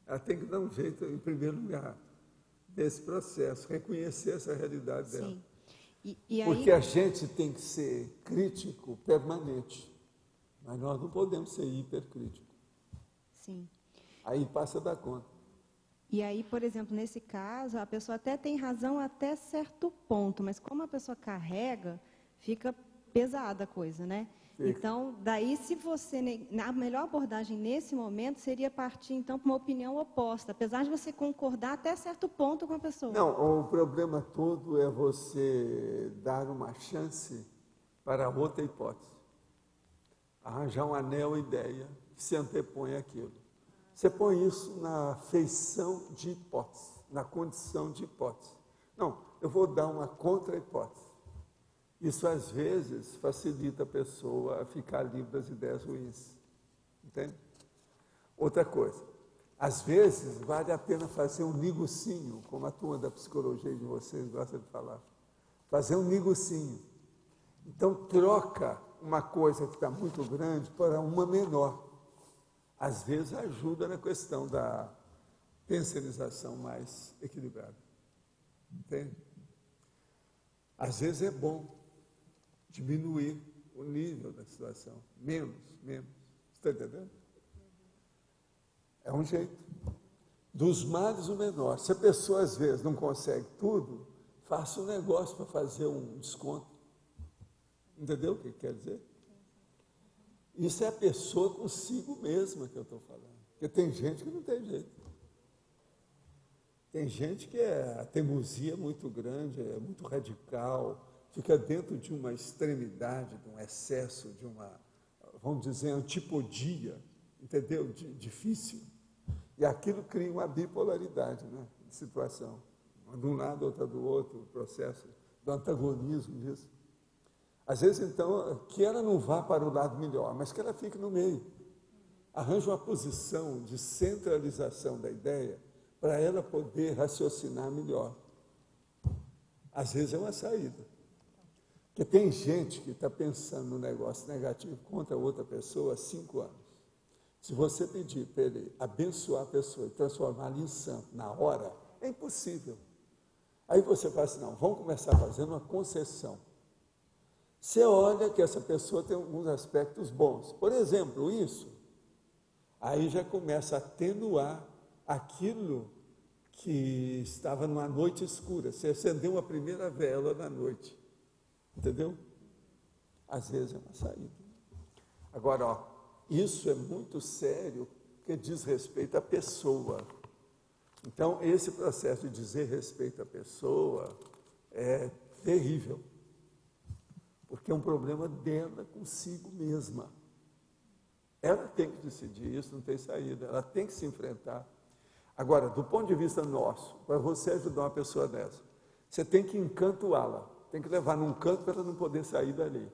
Ela tem que dar um jeito, em primeiro lugar, desse processo, reconhecer essa realidade dela. Sim. E aí... Porque a gente tem que ser crítico permanente, mas nós não podemos ser hipercríticos. Sim. Aí passa da conta. E aí, por exemplo, nesse caso, a pessoa até tem razão até certo ponto, mas como a pessoa carrega, fica pesada a coisa, né? Fica. Então, daí, se você... A melhor abordagem nesse momento seria partir, então, para uma opinião oposta, apesar de você concordar até certo ponto com a pessoa. Não, o problema todo é você dar uma chance para outra hipótese. Arranjar um anel ideia que se antepõe àquilo. Você põe isso na feição de hipótese, na condição de hipótese. Não, eu vou dar uma contra-hipótese. Isso, às vezes, facilita a pessoa a ficar livre das ideias ruins. Entende? Outra coisa, às vezes, vale a pena fazer um negocinho, como a turma da psicologia de vocês gosta de falar. Fazer um negocinho. Então, troca uma coisa que está muito grande para uma menor. Às vezes, ajuda na questão da pensionização mais equilibrada. Entende? Às vezes é bom diminuir o nível da situação. Menos. Está entendendo? É um jeito. Dos males, o menor. Se a pessoa, às vezes, não consegue tudo, faça um negócio para fazer um desconto. Entendeu o que quer dizer? Isso é a pessoa consigo mesma que eu estou falando. Porque tem gente que não tem jeito. Tem gente que a teimosia é muito grande, é muito radical, fica dentro de uma extremidade, de um excesso, de uma, vamos dizer, antipodia, entendeu? Difícil. E aquilo cria uma bipolaridade, né, de situação. Uma de um lado, outra do outro, o processo do antagonismo disso. Às vezes, então, que ela não vá para o lado melhor, mas que ela fique no meio. Arranja uma posição de centralização da ideia para ela poder raciocinar melhor. Às vezes é uma saída. Porque tem gente que está pensando no negócio negativo contra outra pessoa há 5 anos. Se você pedir para ele abençoar a pessoa e transformá-la em santo na hora, é impossível. Aí você fala assim, não, vamos começar fazendo uma concessão. Você olha que essa pessoa tem alguns aspectos bons. Por exemplo, isso. Aí já começa a atenuar aquilo que estava numa noite escura. Você acendeu uma primeira vela na noite. Entendeu? Às vezes é uma saída. Agora, ó, isso é muito sério, porque diz respeito à pessoa. Então, esse processo de dizer respeito à pessoa é terrível, porque é um problema dela consigo mesma. Ela tem que decidir isso, não tem saída, ela tem que se enfrentar. Agora, do ponto de vista nosso, para você ajudar uma pessoa dessa, você tem que encantoá-la, tem que levar num canto para ela não poder sair dali.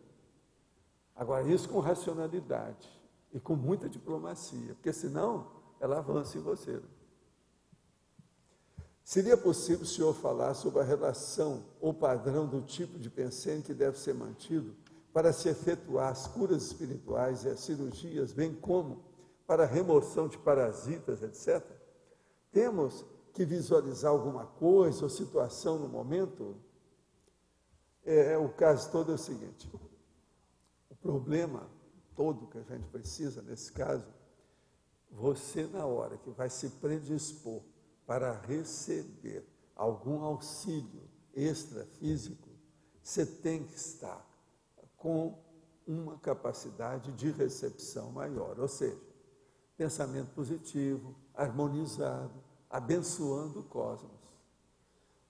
Agora, isso com racionalidade e com muita diplomacia, porque senão ela avança em você. Seria possível o senhor falar sobre a relação ou padrão do tipo de pensamento que deve ser mantido para se efetuar as curas espirituais e as cirurgias, bem como para a remoção de parasitas, etc.? Temos que visualizar alguma coisa ou situação no momento? O caso todo é o seguinte, o problema todo que a gente precisa nesse caso, você na hora que vai se predispor para receber algum auxílio extrafísico, você tem que estar com uma capacidade de recepção maior, ou seja, pensamento positivo, harmonizado, abençoando o cosmos.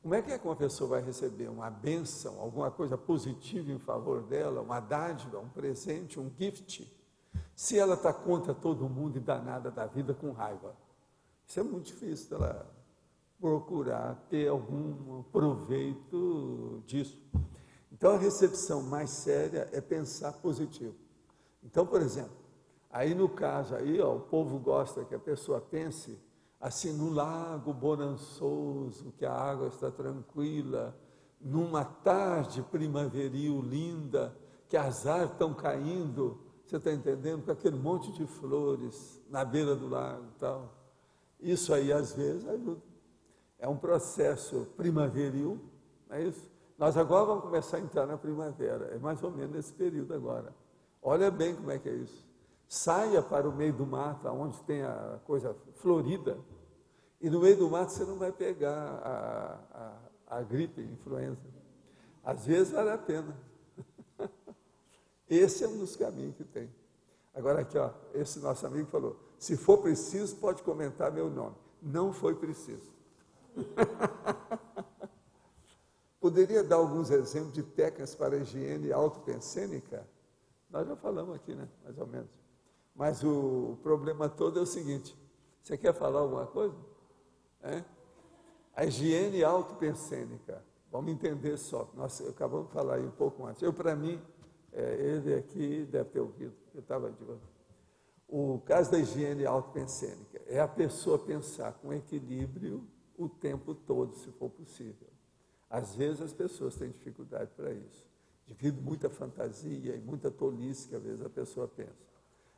Como é que uma pessoa vai receber uma bênção, alguma coisa positiva em favor dela, uma dádiva, um presente, um gift, se ela está contra todo mundo e danada da vida com raiva? Isso é muito difícil dela procurar ter algum proveito disso. Então, a recepção mais séria é pensar positivo. Então, por exemplo, aí no caso, aí, ó, o povo gosta que a pessoa pense assim, no lago bonançoso, que a água está tranquila, numa tarde primaveril linda, que as árvores estão caindo, você está entendendo? Com aquele monte de flores na beira do lago e tal. Isso aí, às vezes, ajuda. É um processo primaveril, não é isso? Nós agora vamos começar a entrar na primavera, é mais ou menos nesse período agora. Olha bem como é que é isso. Saia para o meio do mato, onde tem a coisa florida, e no meio do mato você não vai pegar a gripe, a influenza. Às vezes vale a pena. Esse é um dos caminhos que tem. Agora aqui, ó, esse nosso amigo falou, se for preciso, pode comentar meu nome. Não foi preciso. Poderia dar alguns exemplos de técnicas para a higiene autopensênica? Nós já falamos aqui, né? Mais ou menos. Mas o problema todo é o seguinte, você quer falar alguma coisa? A higiene autopensênica, vamos entender só, nós acabamos de falar aí um pouco antes. Para mim, ele aqui deve ter ouvido, eu estava de olho. O caso da higiene autopensênica é a pessoa pensar com equilíbrio o tempo todo, se for possível. Às vezes as pessoas têm dificuldade para isso, devido muita fantasia e muita tolice que às vezes a pessoa pensa.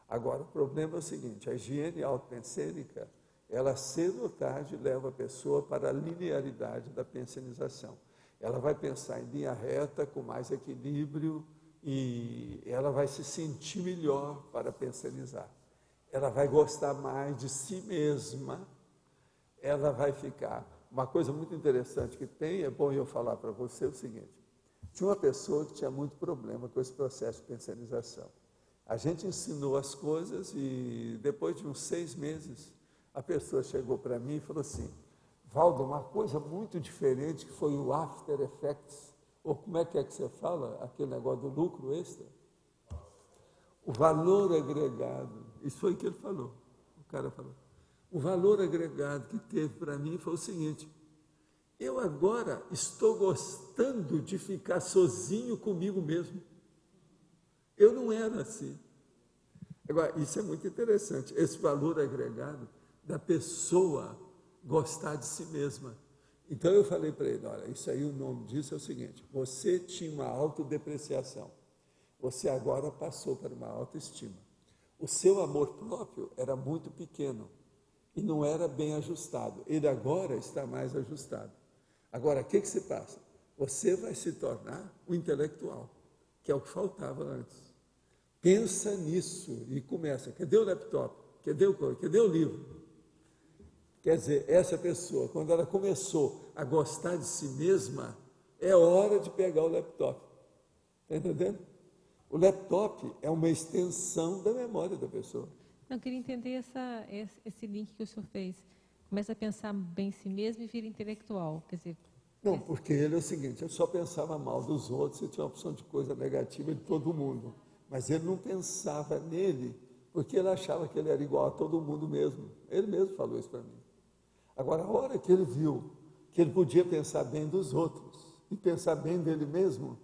Agora, o problema é o seguinte, a higiene autopensênica, ela cedo ou tarde leva a pessoa para a linearidade da pensenização. Ela vai pensar em linha reta, com mais equilíbrio, e ela vai se sentir melhor para pensenizar. Ela vai gostar mais de si mesma, ela vai ficar... Uma coisa muito interessante que tem, é bom eu falar para você o seguinte, tinha uma pessoa que tinha muito problema com esse processo de pensenização. A gente ensinou as coisas e depois de uns 6 meses, a pessoa chegou para mim e falou assim, Valdo, uma coisa muito diferente que foi o After Effects, ou como é que você fala, aquele negócio do lucro extra? O valor agregado, isso foi o que ele falou, o cara falou. O valor agregado que teve para mim foi o seguinte, eu agora estou gostando de ficar sozinho comigo mesmo. Eu não era assim. Agora, isso é muito interessante, esse valor agregado da pessoa gostar de si mesma. Então eu falei para ele, olha, isso aí, o nome disso é o seguinte, você tinha uma autodepreciação, você agora passou para uma autoestima. O seu amor próprio era muito pequeno e não era bem ajustado. Ele agora está mais ajustado. Agora, o que se passa? Você vai se tornar um intelectual, que é o que faltava antes. Pensa nisso e começa. Cadê o laptop? Cadê o livro? Quer dizer, essa pessoa, quando ela começou a gostar de si mesma, é hora de pegar o laptop. Está entendendo? O laptop é uma extensão da memória da pessoa. Eu queria entender esse link que o senhor fez. Começa a pensar bem em si mesmo e vira intelectual. Quer dizer, não, porque ele é o seguinte, ele só pensava mal dos outros e tinha uma opção de coisa negativa de todo mundo. Mas ele não pensava nele, porque ele achava que ele era igual a todo mundo mesmo. Ele mesmo falou isso para mim. Agora, a hora que ele viu que ele podia pensar bem dos outros e pensar bem dele mesmo,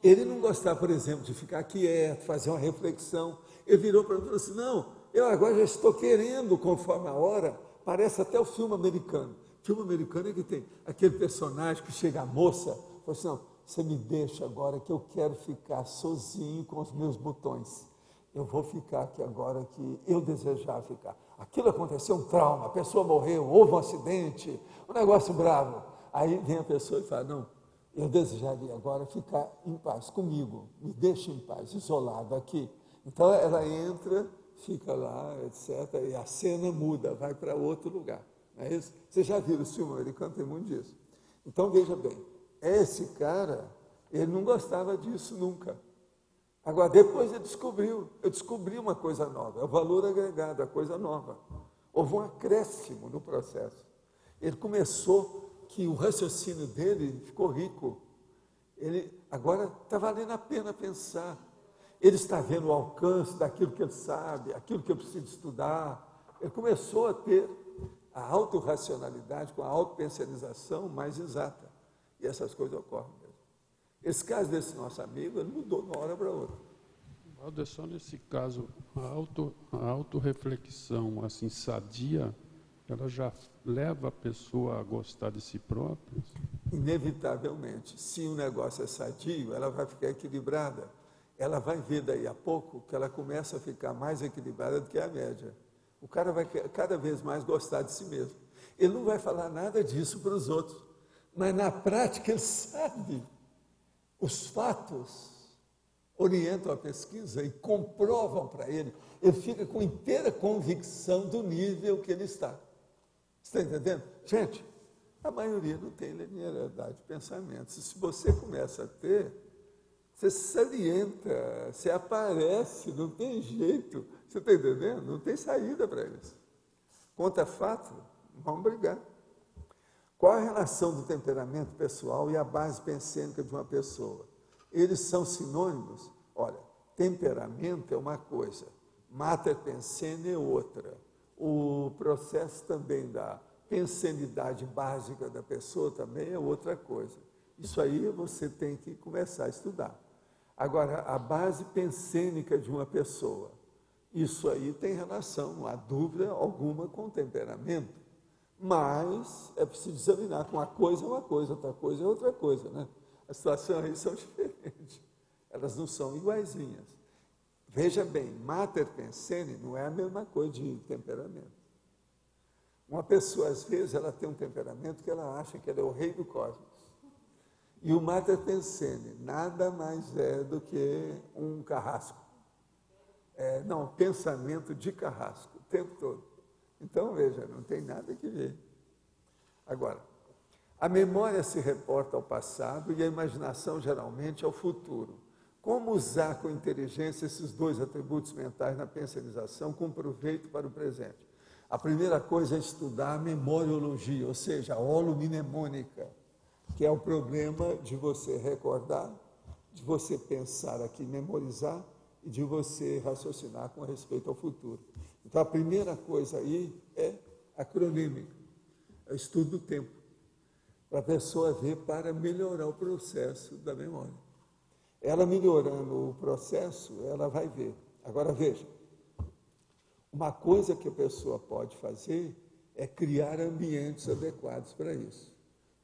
ele não gostava, por exemplo, de ficar quieto, fazer uma reflexão. Ele virou para mim e falou assim, não, eu agora já estou querendo, conforme a hora, parece até o filme americano. O filme americano é que tem aquele personagem que chega a moça, fala assim, não, você me deixa agora que eu quero ficar sozinho com os meus botões. Eu vou ficar aqui agora que eu desejava ficar. Aquilo aconteceu, um trauma, a pessoa morreu, houve um acidente, um negócio bravo. Aí vem a pessoa e fala, não, eu desejaria agora ficar em paz comigo, me deixa em paz, isolado aqui. Então ela entra, fica lá, etc., e a cena muda, vai para outro lugar. Não é isso? Vocês já viram o filme americano, tem muito disso. Então veja bem, esse cara, ele não gostava disso nunca. Agora, depois eu descobri uma coisa nova, é o valor agregado, a coisa nova. Houve um acréscimo no processo. Ele começou que o raciocínio dele ficou rico. Ele agora está valendo a pena pensar. Ele está vendo o alcance daquilo que ele sabe, aquilo que eu preciso estudar. Ele começou a ter a autorracionalidade com a autopensionização mais exata. E essas coisas ocorrem mesmo. Esse caso desse nosso amigo, ele mudou de uma hora para outra. Valdo, só nesse caso, a autorreflexão, assim, sadia, ela já leva a pessoa a gostar de si própria? Inevitavelmente. Se o negócio é sadio, ela vai ficar equilibrada. Ela vai ver daí a pouco que ela começa a ficar mais equilibrada do que a média. O cara vai cada vez mais gostar de si mesmo. Ele não vai falar nada disso para os outros, mas na prática ele sabe. Os fatos orientam a pesquisa e comprovam para ele. Ele fica com inteira convicção do nível que ele está. Você está entendendo? Gente, a maioria não tem linearidade de pensamentos. Se você começa a ter, você salienta, você aparece, não tem jeito. Você está entendendo? Não tem saída para isso. Conta fato, vamos brigar. Qual a relação do temperamento pessoal e a base pensênica de uma pessoa? Eles são sinônimos? Olha, temperamento é uma coisa, mater pensene é outra. O processo também da pensenidade básica da pessoa também é outra coisa. Isso aí você tem que começar a estudar. Agora, a base pensênica de uma pessoa, isso aí tem relação, não há dúvida alguma, com o temperamento. Mas é preciso examinar que uma coisa é uma coisa, outra coisa é outra coisa, né? As situações aí são diferentes, elas não são iguaizinhas. Veja bem, mater pensene não é a mesma coisa de temperamento. Uma pessoa, às vezes, ela tem um temperamento que ela acha que ela é o rei do cosmos. E o mater pensene nada mais é do que um carrasco. Pensamento de carrasco, o tempo todo. Então, veja, não tem nada que ver. Agora, a memória se reporta ao passado e a imaginação, geralmente, ao futuro. Como usar com inteligência esses dois atributos mentais na pensionização com proveito para o presente? A primeira coisa é estudar a memoriologia, ou seja, a holomnemônica, que é o problema de você recordar, de você pensar aqui, memorizar, e de você raciocinar com respeito ao futuro. Então, a primeira coisa aí é acronímica, é o estudo do tempo. para a pessoa ver para melhorar o processo da memória. Ela melhorando o processo, ela vai ver. Agora veja, uma coisa que a pessoa pode fazer é criar ambientes adequados para isso.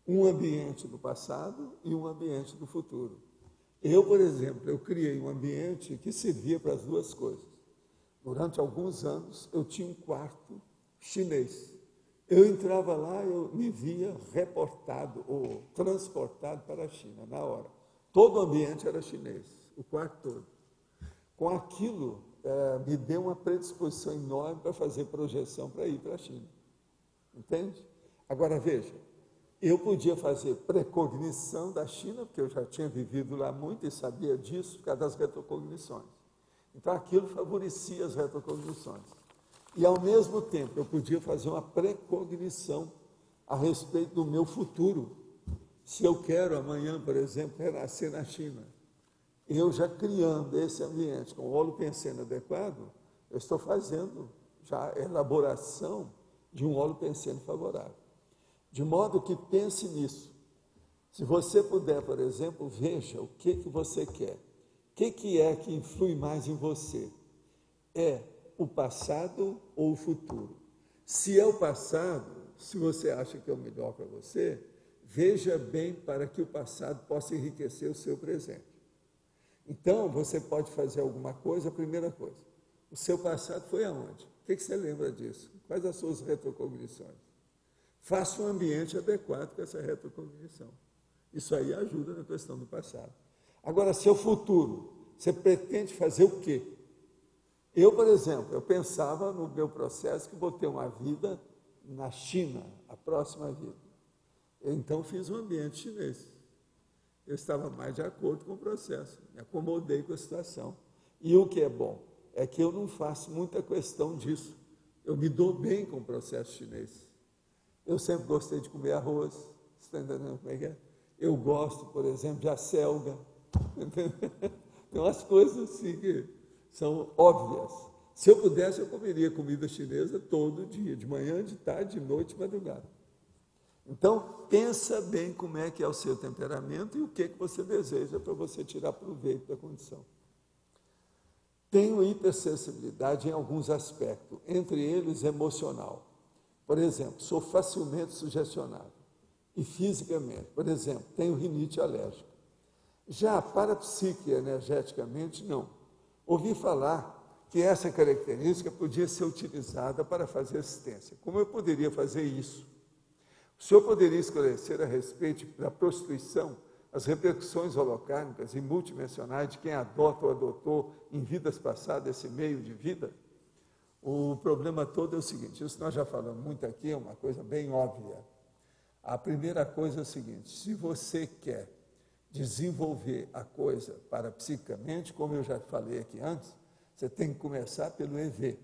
Um ambiente do passado e um ambiente do futuro. Eu, por exemplo, eu criei um ambiente que servia para as duas coisas. Durante alguns anos, eu tinha um quarto chinês. Eu entrava lá, eu me via reportado ou transportado para a China, na hora. Todo o ambiente era chinês, o quarto todo. Com aquilo, me deu uma predisposição enorme para fazer projeção para ir para a China. Entende? Agora, veja, eu podia fazer precognição da China, porque eu já tinha vivido lá muito e sabia disso, por causa das retrocognições. Então, aquilo favorecia as retrocognições. E, ao mesmo tempo, eu podia fazer uma precognição a respeito do meu futuro. Se eu quero amanhã, por exemplo, renascer na China, eu já criando esse ambiente com o holopensene adequado, eu estou fazendo já a elaboração de um holopensene favorável. De modo que pense nisso. Se você puder, por exemplo, veja o que você quer. O que é que influi mais em você? É o passado ou o futuro? Se é o passado, se você acha que é o melhor para você, veja bem para que o passado possa enriquecer o seu presente. Então, você pode fazer alguma coisa, a primeira coisa. O seu passado foi aonde? O que você lembra disso? Quais as suas retrocognições? Faça um ambiente adequado com essa retrocognição. Isso aí ajuda na questão do passado. Agora, seu futuro, você pretende fazer o quê? Eu, por exemplo, eu pensava no meu processo que vou ter uma vida na China, a próxima vida. Eu, então, fiz um ambiente chinês. Eu estava mais de acordo com o processo, me acomodei com a situação. E o que é bom é que eu não faço muita questão disso. Eu me dou bem com o processo chinês. Eu sempre gostei de comer arroz, você está entendendo como é que é? Eu gosto, por exemplo, de acelga. Tem umas coisas assim que são óbvias. Se eu pudesse, eu comeria comida chinesa todo dia, de manhã, de tarde, de noite, de madrugada. Então, pensa bem como é que é o seu temperamento e o que você deseja para você tirar proveito da condição. Tenho hipersensibilidade em alguns aspectos, entre eles emocional. Por exemplo, sou facilmente sugestionável. E fisicamente, por exemplo, tenho rinite alérgica. Já parapsíquica energeticamente, não. Ouvi falar que essa característica podia ser utilizada para fazer assistência. Como eu poderia fazer isso? O senhor poderia esclarecer a respeito da prostituição, as repercussões holocármicas e multidimensionais de quem adota ou adotou em vidas passadas esse meio de vida? O problema todo é o seguinte, isso nós já falamos muito aqui, é uma coisa bem óbvia. A primeira coisa é o seguinte, se você quer desenvolver a coisa parapsiquicamente, como eu já falei aqui antes, você tem que começar pelo EV.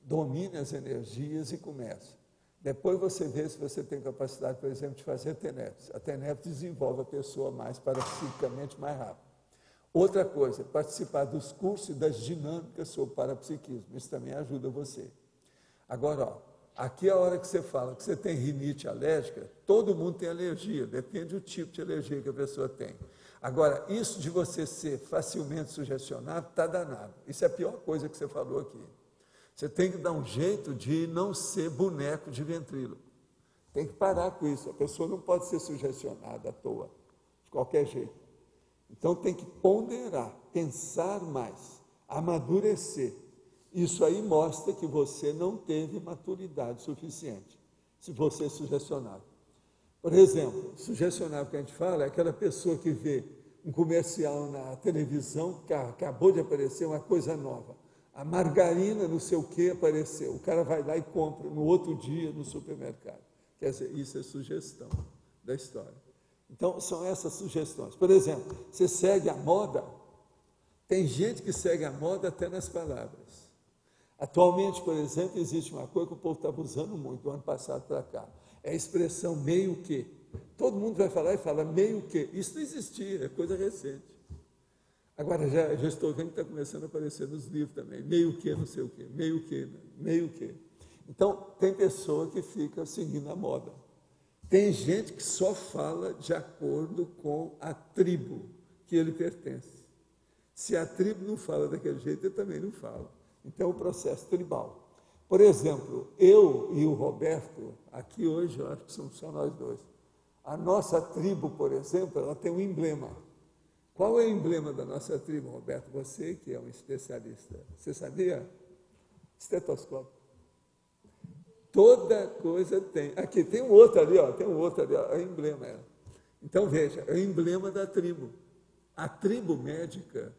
Domine as energias e comece. Depois você vê se você tem capacidade, por exemplo, de fazer TENEPS. A TENEPS desenvolve a pessoa mais parapsiquicamente mais rápido. Outra coisa, participar dos cursos e das dinâmicas sobre parapsiquismo. Isso também ajuda você. Agora, ó, aqui a hora que você fala que você tem rinite alérgica, todo mundo tem alergia, depende do tipo de alergia que a pessoa tem. Agora, isso de você ser facilmente sugestionado, está danado. Isso é a pior coisa que você falou aqui. Você tem que dar um jeito de não ser boneco de ventríloco. Tem que parar com isso. A pessoa não pode ser sugestionada à toa, de qualquer jeito. Então tem que ponderar, pensar mais, amadurecer. Isso aí mostra que você não teve maturidade suficiente, se você é sugestionado. Por exemplo, sugestionável que a gente fala é aquela pessoa que vê um comercial na televisão, que acabou de aparecer uma coisa nova. A margarina não sei o que apareceu. O cara vai lá e compra no outro dia no supermercado. Quer dizer, isso é sugestão da história. Então, são essas sugestões. Por exemplo, você segue a moda, tem gente que segue a moda até nas palavras. Atualmente, por exemplo, existe uma coisa que o povo estava usando muito, do ano passado para cá. É a expressão meio que. Todo mundo vai falar e fala meio que. Isso não existia, é coisa recente. Agora, já estou vendo que está começando a aparecer nos livros também. Meio que, não sei o quê. Meio que, meio que. Então, tem pessoa que fica seguindo a moda. Tem gente que só fala de acordo com a tribo que ele pertence. Se a tribo não fala daquele jeito, ele também não fala. Então, é o processo tribal. Por exemplo, eu e o Roberto, aqui hoje, eu acho que somos só nós dois. A nossa tribo, por exemplo, ela tem um emblema. Qual é o emblema da nossa tribo, Roberto? Você que é um especialista. Você sabia? Estetoscópio. Toda coisa tem. Aqui, tem um outro ali, ó. Tem um outro ali, ó. É o emblema. Então, veja, é o emblema da tribo. A tribo médica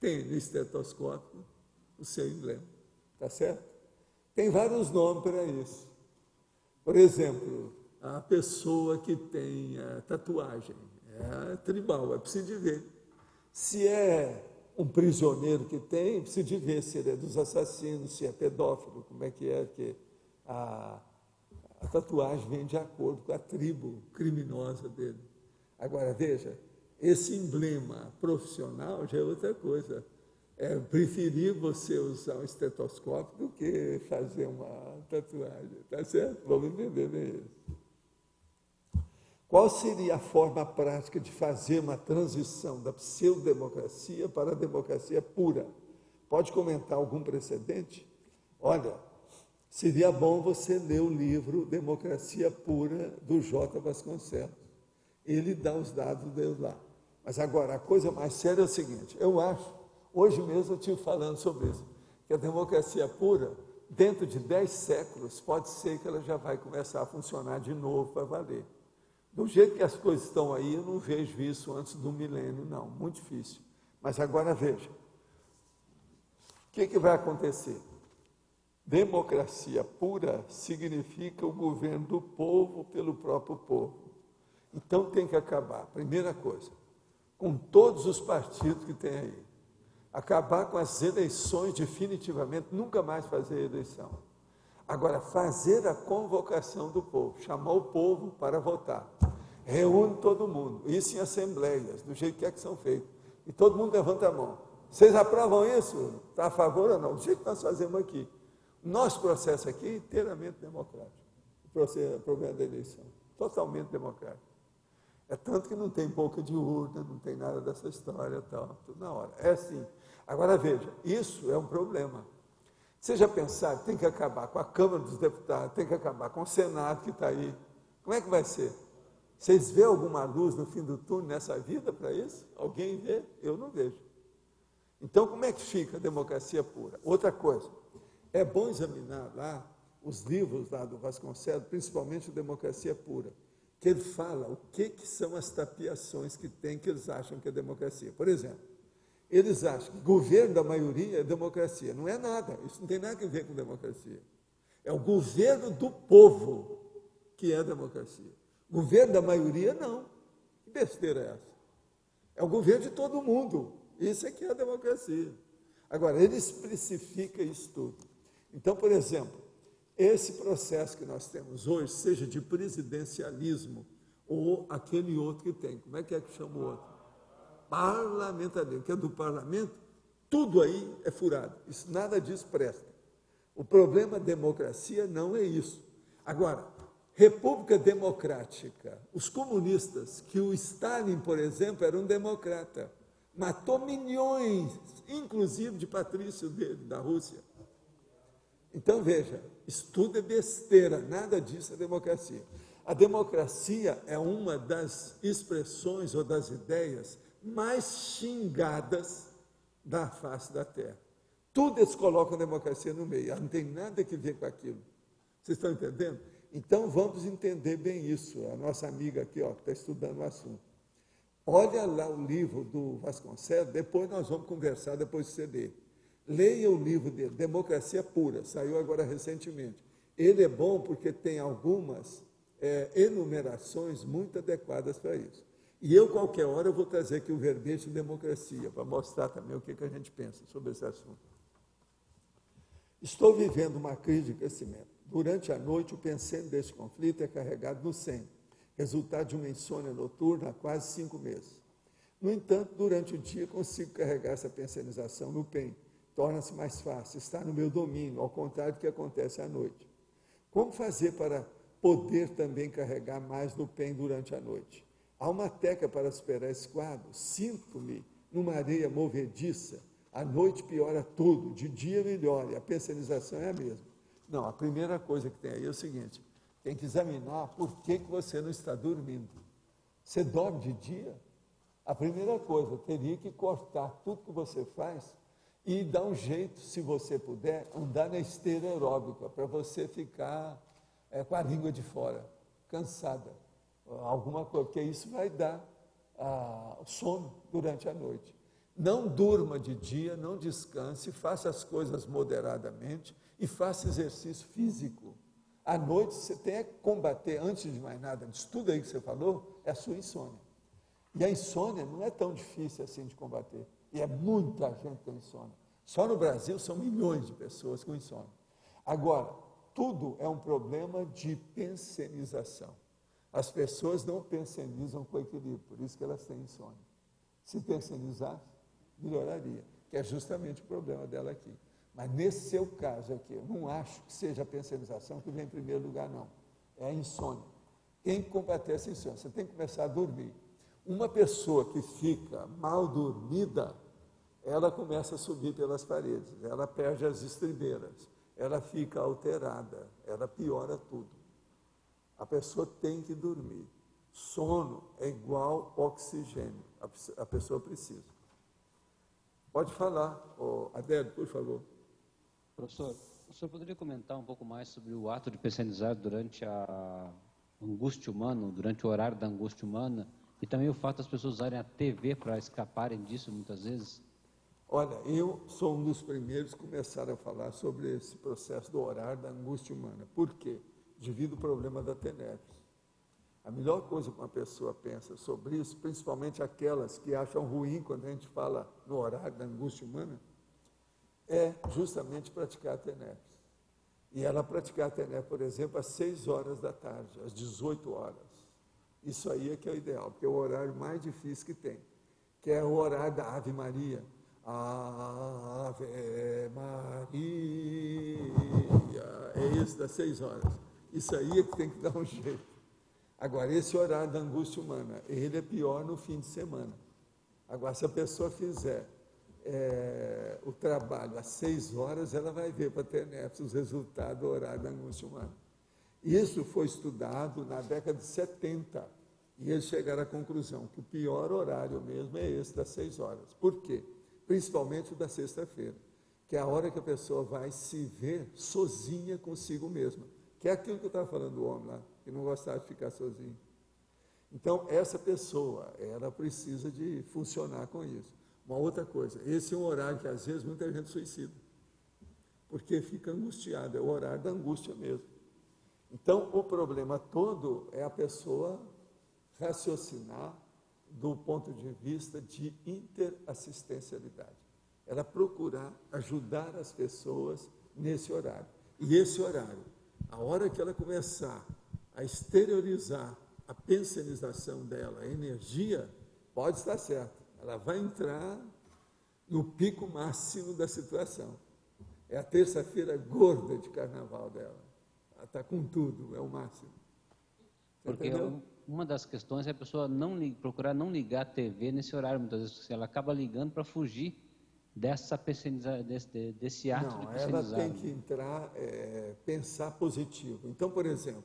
tem no estetoscópio o seu emblema. Tá certo? Tem vários nomes para isso. Por exemplo, a pessoa que tem a tatuagem é tribal, é preciso de ver. Se é um prisioneiro que tem, precisa de ver se ele é dos assassinos, se é pedófilo, como é que a tatuagem vem de acordo com a tribo criminosa dele. Agora, veja, esse emblema profissional já é outra coisa. É preferir você usar um estetoscópio do que fazer uma tatuagem, tá certo? Vamos entender bem isso. Qual seria a forma prática de fazer uma transição da pseudodemocracia para a democracia pura? Pode comentar algum precedente? Olha, seria bom você ler o livro Democracia Pura, do J. Vasconcelos. Ele dá os dados dele lá. Mas agora, a coisa mais séria é o seguinte, eu acho, hoje mesmo eu estive falando sobre isso, que a democracia pura, dentro de 10 séculos, pode ser que ela já vai começar a funcionar de novo para valer. Do jeito que as coisas estão aí, eu não vejo isso antes do milênio, não, muito difícil. Mas agora veja, o que vai acontecer? Democracia pura significa o governo do povo pelo próprio povo. Então tem que acabar, primeira coisa, com todos os partidos que tem aí. Acabar com as eleições definitivamente, nunca mais fazer eleição. Agora, fazer a convocação do povo, chamar o povo para votar. Reúne todo mundo, isso em assembleias, do jeito que é que são feitos. E todo mundo levanta a mão. Vocês aprovam isso? Está a favor ou não? Do jeito que nós fazemos aqui. Nosso processo aqui é inteiramente democrático. O problema da eleição, totalmente democrático. É tanto que não tem boca de urna, não tem nada dessa história, tal, tudo na hora. É assim. Agora veja, isso é um problema. Você já pensaram, tem que acabar com a Câmara dos Deputados, tem que acabar com o Senado que está aí. Como é que vai ser? Vocês vêem alguma luz no fim do túnel nessa vida para isso? Alguém vê? Eu não vejo. Então, como é que fica a democracia pura? Outra coisa, é bom examinar lá os livros lá do Vasconcelos, principalmente o Democracia Pura, que ele fala o que são as tapiações que tem, que eles acham que é democracia. Por exemplo, eles acham que governo da maioria é democracia. Não é nada, isso não tem nada a ver com democracia. É o governo do povo que é democracia. Governo da maioria, não. Que besteira é essa? É o governo de todo mundo. Isso é que é a democracia. Agora, ele especifica isso tudo. Então, por exemplo, esse processo que nós temos hoje, seja de presidencialismo ou aquele outro que tem, como é que chama o outro? Parlamentarismo, que é do parlamento, tudo aí é furado. Isso, nada disso presta. O problema da democracia não é isso. Agora, república democrática, os comunistas, que o Stalin, por exemplo, era um democrata, matou milhões, inclusive de patrícios dele, da Rússia. Então, veja, isso tudo é besteira, nada disso é democracia. A democracia é uma das expressões ou das ideias mais xingadas da face da Terra. Tudo eles colocam a democracia no meio, ela não tem nada a ver com aquilo. Vocês estão entendendo? Então, vamos entender bem isso. A nossa amiga aqui, ó, que está estudando o assunto. Olha lá o livro do Vasconcelos, depois nós vamos conversar, depois de você ler. Leia o livro dele, Democracia Pura, saiu agora recentemente. Ele é bom porque tem algumas enumerações muito adequadas para isso. E eu, qualquer hora, eu vou trazer aqui o verbete de democracia, para mostrar também o que a gente pensa sobre esse assunto. Estou vivendo uma crise de crescimento. Durante a noite, o pensamento deste conflito é carregado no SEM, resultado de uma insônia noturna há quase 5 meses. No entanto, durante o dia, consigo carregar essa pensionização no PEN. Torna-se mais fácil, está no meu domínio, ao contrário do que acontece à noite. Como fazer para poder também carregar mais no pen durante a noite. Há uma técnica para superar esse quadro. Sinto-me numa areia movediça. À noite piora tudo, de dia melhora, e a pensionização é a mesma. Não, a primeira coisa que tem aí é o seguinte, tem que examinar por que você não está dormindo. Você dorme de dia? A primeira coisa, teria que cortar tudo que você faz e dar um jeito, se você puder, andar na esteira aeróbica, para você ficar com a língua de fora, cansada. Alguma coisa, porque isso vai dar sono durante a noite. Não durma de dia, não descanse, faça as coisas moderadamente e faça exercício físico. À noite você tem que combater, antes de mais nada, disso tudo aí que você falou, é a sua insônia. E a insônia não é tão difícil assim de combater. E é muita gente com insônia. Só no Brasil são milhões de pessoas com insônia. Agora, tudo é um problema de pensionização. As pessoas não pensionizam com equilíbrio, por isso que elas têm insônia. Se pensionizasse, melhoraria, que é justamente o problema dela aqui. Mas nesse seu caso aqui, eu não acho que seja a pensionização que vem em primeiro lugar, não. É a insônia. Tem que combater essa insônia, você tem que começar a dormir. Uma pessoa que fica mal dormida, ela começa a subir pelas paredes, ela perde as estribeiras, ela fica alterada, ela piora tudo. A pessoa tem que dormir. Sono é igual oxigênio, a pessoa precisa. Pode falar, Adélio, por favor. Professor, o senhor poderia comentar um pouco mais sobre o ato de pensionizar durante a angústia humana, durante o horário da angústia humana, e também o fato das pessoas usarem a TV para escaparem disso muitas vezes? Olha, eu sou um dos primeiros que começaram a falar sobre esse processo do horário da angústia humana. Por quê? Devido ao problema da TENEPS. A melhor coisa que uma pessoa pensa sobre isso, principalmente aquelas que acham ruim quando a gente fala no horário da angústia humana, é justamente praticar a TENEPS. E ela praticar a TENEPS, por exemplo, às 6 horas da tarde, às 18 horas. Isso aí é que é o ideal, porque é o horário mais difícil que tem, que é o horário da Ave Maria. Ave Maria, é esse das 6 horas. Isso aí é que tem que dar um jeito. Agora, esse horário da angústia humana, ele é pior no fim de semana. Agora, se a pessoa fizer o trabalho às 6 horas, ela vai ver para a TENEPS os resultados do horário da angústia humana. Isso foi estudado na década de 70, e eles chegaram à conclusão que o pior horário mesmo é esse das 6 horas. Por quê? Principalmente o da sexta-feira, que é a hora que a pessoa vai se ver sozinha consigo mesma, que é aquilo que eu estava falando do homem lá, que não gostava de ficar sozinho. Então, essa pessoa, ela precisa de funcionar com isso. Uma outra coisa, esse é um horário que às vezes muita gente suicida, porque fica angustiado, é o horário da angústia mesmo. Então, o problema todo é a pessoa raciocinar do ponto de vista de interassistencialidade. Ela procurar ajudar as pessoas nesse horário. E esse horário, a hora que ela começar a exteriorizar a pensionização dela, a energia, pode estar certo. Ela vai entrar no pico máximo da situação. É a terça-feira gorda de carnaval dela. Ela está com tudo, é o máximo. Porque uma das questões é a pessoa procurar não ligar a TV nesse horário, muitas vezes, porque ela acaba ligando para fugir desse ato de pensionizar. Ela tem que entrar, pensar positivo. Então, por exemplo,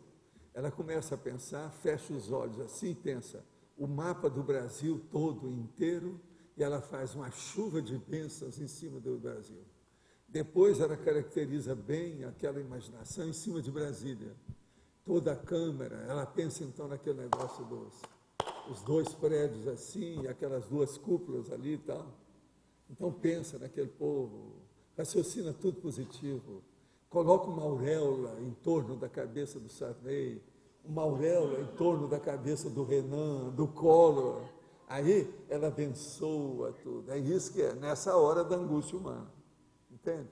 ela começa a pensar, fecha os olhos assim e pensa o mapa do Brasil todo inteiro, e ela faz uma chuva de bênçãos em cima do Brasil. Depois ela caracteriza bem aquela imaginação em cima de Brasília. Toda a Câmara, ela pensa então naquele negócio os 2 prédios assim, e aquelas 2 cúpulas ali e tal. Então pensa naquele povo, raciocina tudo positivo, coloca uma auréola em torno da cabeça do Sarney, uma auréola em torno da cabeça do Renan, do Collor. Aí ela abençoa tudo. É isso que é, nessa hora da angústia humana. Entende?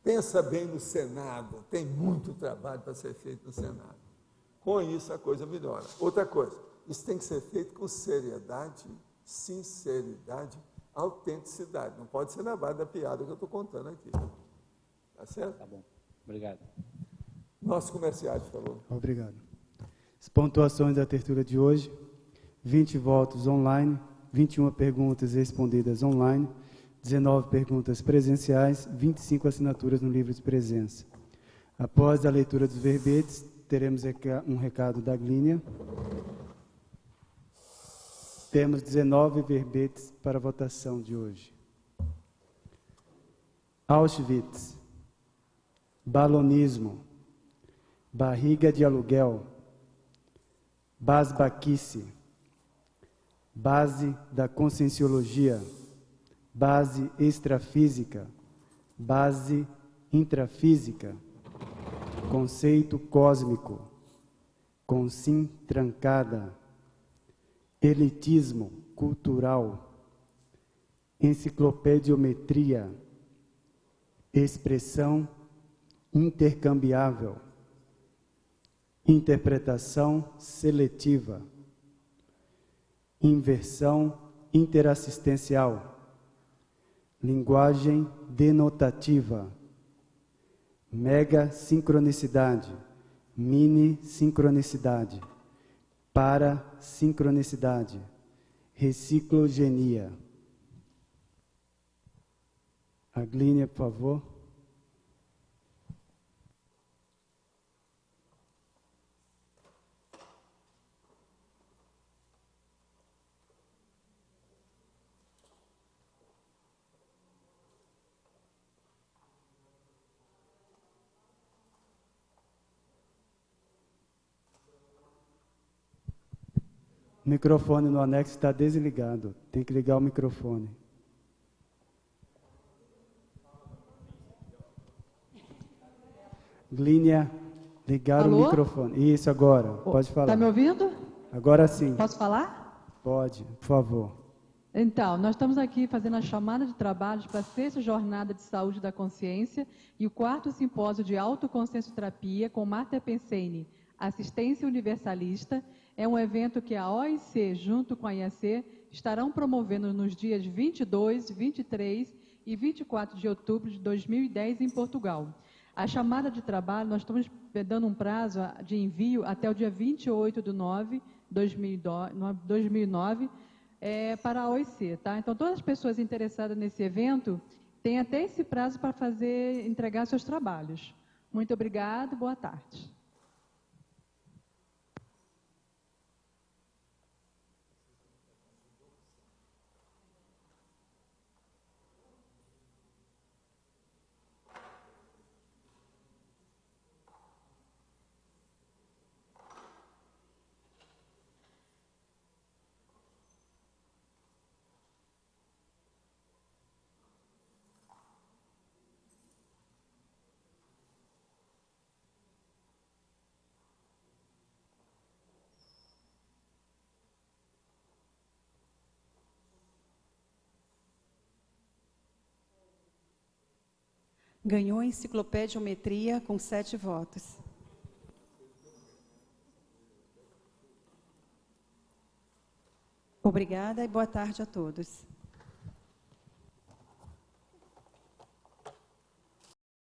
Pensa bem no Senado, tem muito trabalho para ser feito no Senado. Com isso a coisa melhora. Outra coisa, isso tem que ser feito com seriedade, sinceridade, autenticidade. Não pode ser na base da piada que eu estou contando aqui. Tá certo? Tá bom. Obrigado. Nossos comerciais, por favor. Obrigado. Pontuações da tertúlia de hoje: 20 votos online, 21 perguntas respondidas online, 19 perguntas presenciais, 25 assinaturas no livro de presença. Após a leitura dos verbetes, teremos um recado da Glínia. Temos 19 verbetes para a votação de hoje. Auschwitz, balonismo, barriga de aluguel, basbaquice, base da conscienciologia, base extrafísica, base intrafísica, conceito cósmico, consim trancada, elitismo cultural, enciclopediometria, expressão intercambiável, interpretação seletiva, inversão interassistencial, linguagem denotativa, mega sincronicidade, mini sincronicidade, parasincronicidade, reciclogenia. A Glínia, por favor. O microfone no anexo está desligado. Tem que ligar o microfone. Glínia, ligar o microfone. Isso, agora. Pode falar. Está me ouvindo? Agora sim. Posso falar? Pode, por favor. Então, nós estamos aqui fazendo a chamada de trabalhos para a 6ª Jornada de Saúde da Consciência e o 4º Simpósio de Autoconsciencioterapia com Marta Penseni, Assistência Universalista. É um evento que a OIC, junto com a IAC, estarão promovendo nos dias 22, 23 e 24 de outubro de 2010 em Portugal. A chamada de trabalho, nós estamos dando um prazo de envio até o dia 28/9/2009 para a OIC, tá? Então, todas as pessoas interessadas nesse evento têm até esse prazo para entregar seus trabalhos. Muito obrigada, boa tarde. Ganhou a enciclopediometria com 7 votos. Obrigada e boa tarde a todos.